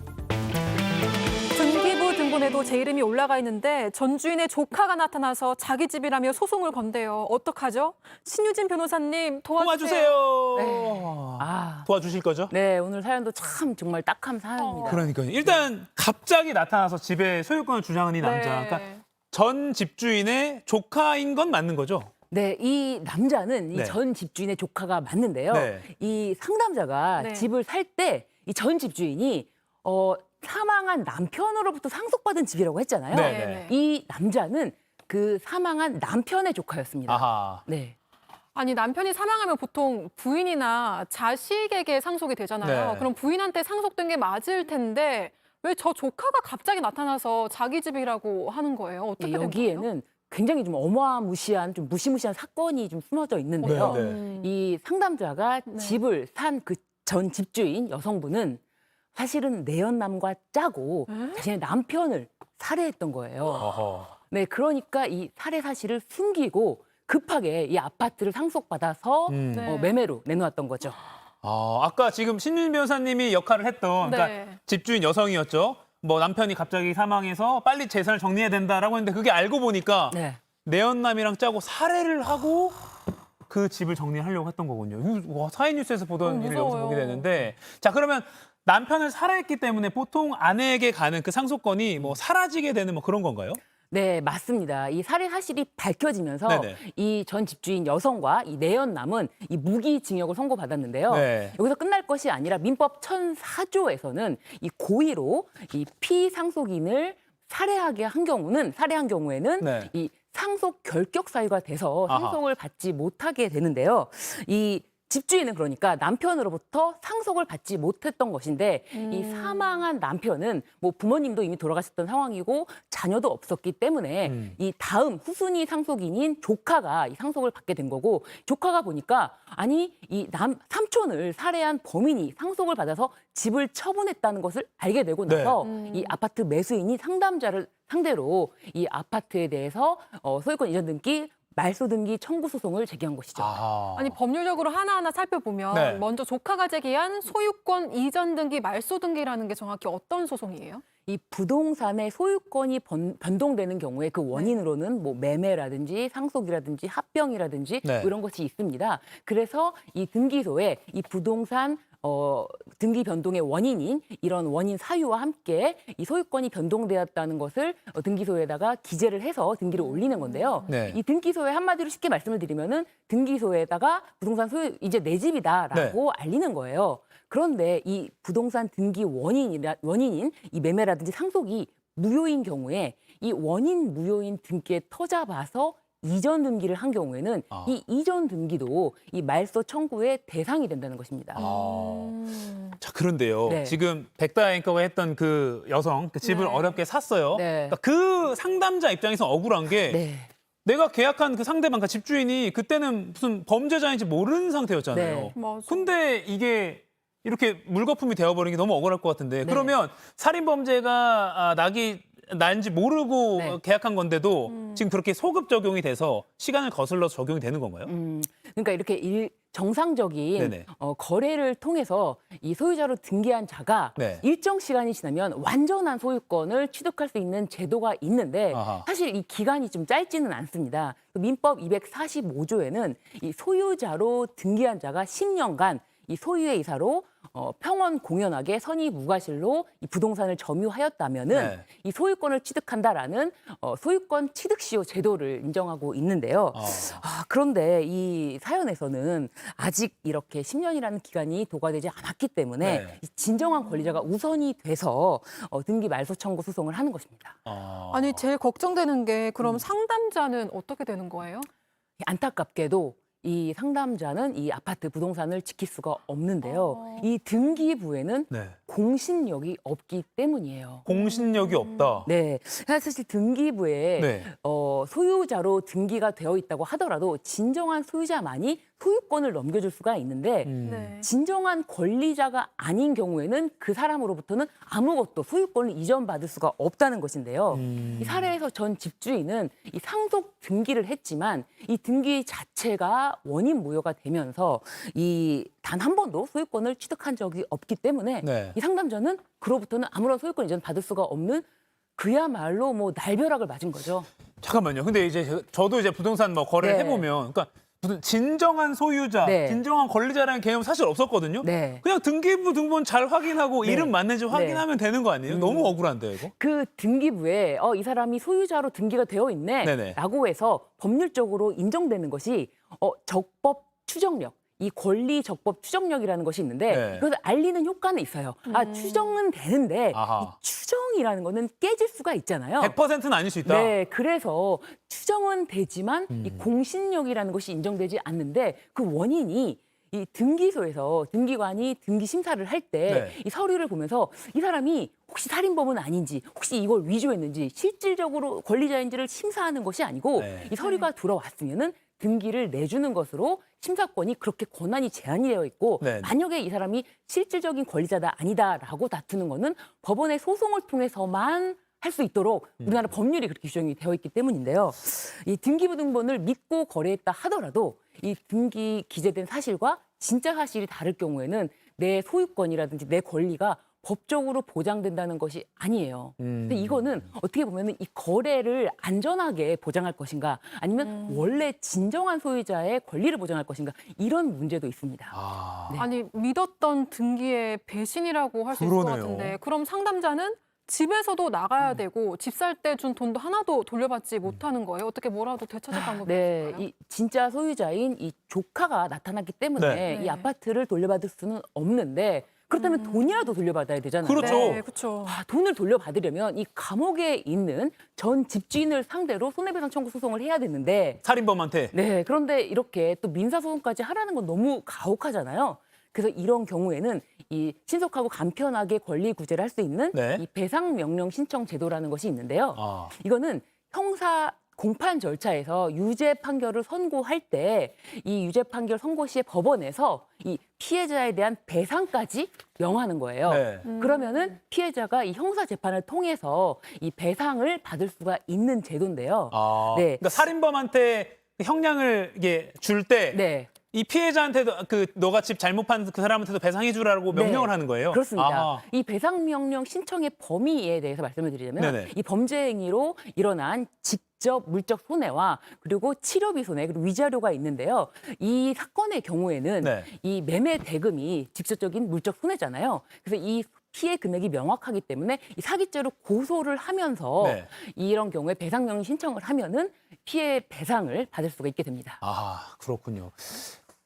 등기부 등본 신문에도 제 이름이 올라가 있는데 전 주인의 조카가 나타나서 자기 집이라며 소송을 건대요. 어떡하죠? 신유진 변호사님 도와주세요. 아, 도와주실 거죠? 네, 오늘 사연도 참 정말 딱한 사연입니다. 그러니까요. 일단 갑자기 나타나서 집에 소유권을 주장하는 이 남자. 네. 그러니까 전 집주인의 조카인 건 맞는 거죠? 네, 이 남자는 네. 이 전 집주인의 조카가 맞는데요. 네. 이 상담자가 네. 집을 살 때 이 전 집주인이 사망한 남편으로부터 상속받은 집이라고 했잖아요. 네. 이 남자는 그 사망한 남편의 조카였습니다. 아하. 네. 아니 남편이 사망하면 보통 부인이나 자식에게 상속이 되잖아요. 네. 그럼 부인한테 상속된 게 맞을 텐데 왜 저 조카가 갑자기 나타나서 자기 집이라고 하는 거예요? 어떻게 된 거예요? 여기에는 굉장히 좀 어마무시한 좀 무시무시한 사건이 좀 숨어져 있는데요. 네. 이 상담자가 네. 집을 산 그 전 집주인 여성분은 사실은 내연남과 짜고 자신의 남편을 살해했던 거예요. 어허. 네, 그러니까 이 살해 사실을 숨기고 급하게 이 아파트를 상속받아서 네. 매매로 내놓았던 거죠. 아까 지금 신윤 변호사님이 역할을 했던 그러니까 네. 집주인 여성이었죠. 뭐 남편이 갑자기 사망해서 빨리 재산을 정리해야 된다라고 했는데 그게 알고 보니까 네. 내연남이랑 짜고 살해를 하고 그 집을 정리하려고 했던 거군요. 이거 사회뉴스에서 보던 일을 여기서 무서워요. 보게 되는데 자 그러면 남편을 살해했기 때문에 보통 아내에게 가는 그 상속권이 뭐 사라지게 되는 뭐 그런 건가요? 네, 맞습니다. 이 살해 사실이 밝혀지면서 네네. 이 전 집주인 여성과 이 내연남은 이 무기징역을 선고받았는데요. 네. 여기서 끝날 것이 아니라 민법 1004조에서는 이 고의로 이 피상속인을 살해한 경우에는 네. 이 상속 결격 사유가 돼서 아하. 상속을 받지 못하게 되는데요. 이 집주인은 그러니까 남편으로부터 상속을 받지 못했던 것인데 이 사망한 남편은 뭐 부모님도 이미 돌아가셨던 상황이고 자녀도 없었기 때문에 이 다음 후순위 상속인인 조카가 이 상속을 받게 된 거고 조카가 보니까 아니 이 삼촌을 살해한 범인이 상속을 받아서 집을 처분했다는 것을 알게 되고 네. 나서 이 아파트 매수인이 상담자를 상대로 이 아파트에 대해서 소유권 이전 등기 말소 등기 청구 소송을 제기한 것이죠. 아니 법률적으로 하나하나 살펴보면 네. 먼저 조카가 제기한 소유권 이전 등기 말소 등기라는 게 정확히 어떤 소송이에요? 이 부동산의 소유권이 변동되는 경우에 그 원인으로는 뭐 매매라든지 상속이라든지 합병이라든지 네. 뭐 이런 것이 있습니다. 그래서 이 등기소에 이 부동산 등기 변동의 원인인 이런 원인 사유와 함께 이 소유권이 변동되었다는 것을 등기소에다가 기재를 해서 등기를 올리는 건데요. 네. 이 등기소에 한마디로 쉽게 말씀을 드리면은 등기소에다가 부동산 소유 이제 내 집이다라고 알리는 거예요. 그런데 이 부동산 등기 원인인 이 매매라든지 상속이 무효인 경우에 이 원인 무효인 등기에 터잡아서 이전 등기를 한 경우에는 이 이전 등기도 이 말소 청구의 대상이 된다는 것입니다. 자 그런데요. 네. 지금 백다 앵커가 했던 그 여성 그 집을 네. 어렵게 샀어요. 네. 그러니까 그 상담자 입장에서 억울한 게 네. 내가 계약한 그 상대방 그 집주인이 그때는 무슨 범죄자인지 모르는 상태였잖아요. 네. 맞아. 근데 이게 이렇게 물거품이 되어버린 게 너무 억울할 것 같은데 네. 그러면 살인범죄가 난지 모르고 네. 계약한 건데도 지금 그렇게 소급 적용이 돼서 시간을 거슬러서 적용이 되는 건가요? 그러니까 이렇게 정상적인 네네. 거래를 통해서 이 소유자로 등기한 자가 네. 일정 시간이 지나면 완전한 소유권을 취득할 수 있는 제도가 있는데 아하. 사실 이 기간이 좀 짧지는 않습니다. 민법 245조에는 이 소유자로 등기한 자가 10년간 이 소유의 이사로 평원 공연하게 선의 무과실로 이 부동산을 점유하였다면은 네. 이 소유권을 취득한다라는 소유권 취득시효 제도를 인정하고 있는데요. 그런데 이 사연에서는 아직 이렇게 10년이라는 기간이 도과되지 않았기 때문에 네. 이 진정한 권리자가 우선이 돼서 등기 말소 청구 소송을 하는 것입니다. 아니 제일 걱정되는 게 그럼 상담자는 어떻게 되는 거예요? 안타깝게도 이 상담자는 이 아파트 부동산을 지킬 수가 없는데요. 이 등기부에는 네. 공신력이 없기 때문이에요. 공신력이 없다. 네, 사실 등기부에 네. 소유자로 등기가 되어 있다고 하더라도 진정한 소유자만이 소유권을 넘겨줄 수가 있는데 네. 진정한 권리자가 아닌 경우에는 그 사람으로부터는 아무것도 소유권을 이전받을 수가 없다는 것인데요. 이 사례에서 전 집주인은 이 상속 등기를 했지만 이 등기 자체가 원인 무효가 되면서 이 단 한 번도 소유권을 취득한 적이 없기 때문에 네. 이 상담자는 그로부터는 아무런 소유권 이전 받을 수가 없는 그야말로 뭐 날벼락을 맞은 거죠. 잠깐만요. 근데 이제 저도 이제 부동산 뭐 거래를 네. 해보면, 그러니까 무슨 진정한 소유자, 네. 진정한 권리자라는 개념 사실 없었거든요. 네. 그냥 등기부 등본 잘 확인하고 네. 이름 맞는지 확인하면 되는 거 아니에요? 너무 억울한데요, 이거? 그 등기부에 이 사람이 소유자로 등기가 되어 네네. 있네라고 해서 법률적으로 인정되는 것이 적법 추정력. 이 권리 적법 추정력이라는 것이 있는데 네. 그래서 알리는 효과는 있어요. 추정은 되는데 아하. 이 추정이라는 거는 깨질 수가 있잖아요. 100%는 아닐 수 있다. 네, 그래서 추정은 되지만 이 공신력이라는 것이 인정되지 않는데 그 원인이 이 등기소에서 등기관이 등기 심사를 할 때 이 네. 서류를 보면서 이 사람이 혹시 살인범은 아닌지, 혹시 이걸 위조했는지, 실질적으로 권리자인지를 심사하는 것이 아니고 네. 이 서류가 들어왔으면은 등기를 내주는 것으로 심사권이 그렇게 권한이 제한이 되어 있고 네. 만약에 이 사람이 실질적인 권리자다 아니다라고 다투는 거는 법원의 소송을 통해서만 할 수 있도록 우리나라 법률이 그렇게 규정이 되어 있기 때문인데요. 이 등기부 등본을 믿고 거래했다 하더라도 이 등기 기재된 사실과 진짜 사실이 다를 경우에는 내 소유권이라든지 내 권리가 법적으로 보장된다는 것이 아니에요. 근데 이거는 어떻게 보면 이 거래를 안전하게 보장할 것인가 아니면 원래 진정한 소유자의 권리를 보장할 것인가 이런 문제도 있습니다. 네. 아니 믿었던 등기의 배신이라고 할 수 있을 것 그러네요. 같은데 그럼 상담자는 집에서도 나가야 되고 집 살 때 준 돈도 하나도 돌려받지 못하는 거예요? 어떻게 뭐라도 되찾을 방법이 네, 있을까요? 이 진짜 소유자인 이 조카가 나타났기 때문에 네. 이 아파트를 돌려받을 수는 없는데 그렇다면 돈이라도 돌려받아야 되잖아요. 그렇죠. 네, 그렇죠. 돈을 돌려받으려면 이 감옥에 있는 전 집주인을 상대로 손해배상 청구 소송을 해야 되는데 살인범한테. 네, 그런데 이렇게 또 민사소송까지 하라는 건 너무 가혹하잖아요. 그래서 이런 경우에는 이 신속하고 간편하게 권리 구제를 할 수 있는 네. 이 배상 명령 신청 제도라는 것이 있는데요. 이거는 형사 공판 절차에서 유죄 판결을 선고할 때 이 유죄 판결 선고 시에 법원에서 이 피해자에 대한 배상까지 명하는 거예요. 네. 그러면은 피해자가 이 형사 재판을 통해서 이 배상을 받을 수가 있는 제도인데요. 네. 그러니까 살인범한테 형량을 이게 줄 때 네. 이 피해자한테도 그 너가 집 잘못 판 그 사람한테도 배상해 주라고 명령을 네, 하는 거예요. 그렇습니다. 아하. 이 배상 명령 신청의 범위에 대해서 말씀을 드리자면 네네. 이 범죄 행위로 일어난 직접 물적 손해와 그리고 치료비 손해 그리고 위자료가 있는데요. 이 사건의 경우에는 네. 이 매매 대금이 직접적인 물적 손해잖아요. 그래서 이 피해 금액이 명확하기 때문에 이 사기죄로 고소를 하면서 네. 이런 경우에 배상 명령 신청을 하면은 피해 배상을 받을 수가 있게 됩니다. 아, 그렇군요.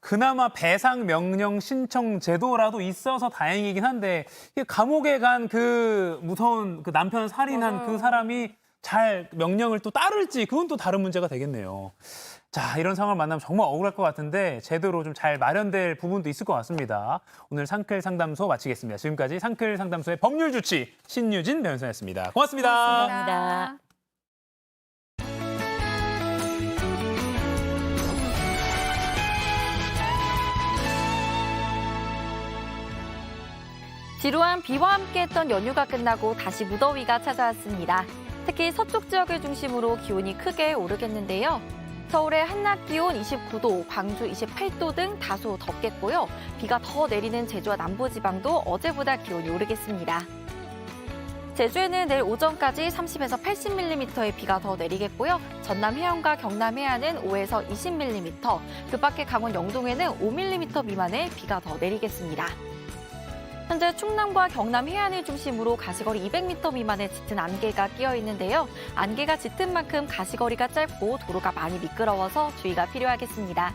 그나마 배상 명령 신청 제도라도 있어서 다행이긴 한데 이게 감옥에 간 그 무서운 그 남편 살인한 그 사람이 잘 명령을 또 따를지 그건 또 다른 문제가 되겠네요. 자, 이런 상황을 만나면 정말 억울할 것 같은데 제대로 좀 잘 마련될 부분도 있을 것 같습니다. 오늘 상클 상담소 마치겠습니다. 지금까지 상클 상담소의 법률 주치 신유진 변호사였습니다. 고맙습니다. 감사합니다. 지루한 비와 함께했던 연휴가 끝나고 다시 무더위가 찾아왔습니다. 특히 서쪽 지역을 중심으로 기온이 크게 오르겠는데요. 서울의 한낮 기온 29도, 광주 28도 등 다소 덥겠고요. 비가 더 내리는 제주와 남부지방도 어제보다 기온이 오르겠습니다. 제주에는 내일 오전까지 30에서 80mm의 비가 더 내리겠고요. 전남 해안과 경남 해안은 5에서 20mm, 그 밖에 강원 영동에는 5mm 미만의 비가 더 내리겠습니다. 현재 충남과 경남 해안을 중심으로 가시거리 200m 미만의 짙은 안개가 끼어 있는데요. 안개가 짙은 만큼 가시거리가 짧고 도로가 많이 미끄러워서 주의가 필요하겠습니다.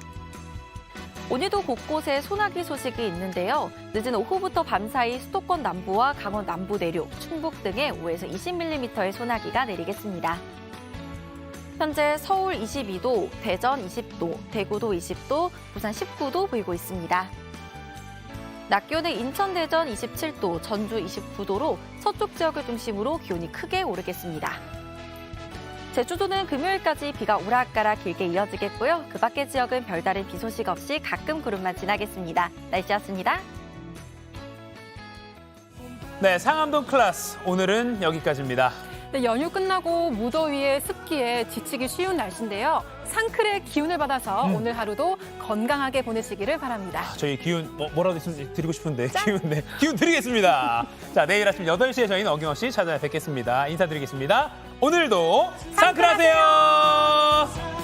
오늘도 곳곳에 소나기 소식이 있는데요. 늦은 오후부터 밤사이 수도권 남부와 강원 남부 내륙, 충북 등에 5에서 20mm의 소나기가 내리겠습니다. 현재 서울 22도, 대전 20도, 대구도 20도, 부산 19도 보이고 있습니다. 낮 기온은 인천, 대전 27도, 전주 29도로 서쪽 지역을 중심으로 기온이 크게 오르겠습니다. 제주도는 금요일까지 비가 오락가락 길게 이어지겠고요. 그 밖의 지역은 별다른 비 소식 없이 가끔 구름만 지나겠습니다. 날씨였습니다. 네, 상암동 클래스 오늘은 여기까지입니다. 네, 연휴 끝나고 무더위에 습기에 지치기 쉬운 날씨인데요. 상클의 기운을 받아서 오늘 하루도 건강하게 보내시기를 바랍니다. 저희 기운 뭐라도 있으면 드리고 싶은데 기운 드리겠습니다. 자, 내일 아침 8시에 저희는 어김없이 찾아뵙겠습니다. 인사드리겠습니다. 오늘도 상클하세요.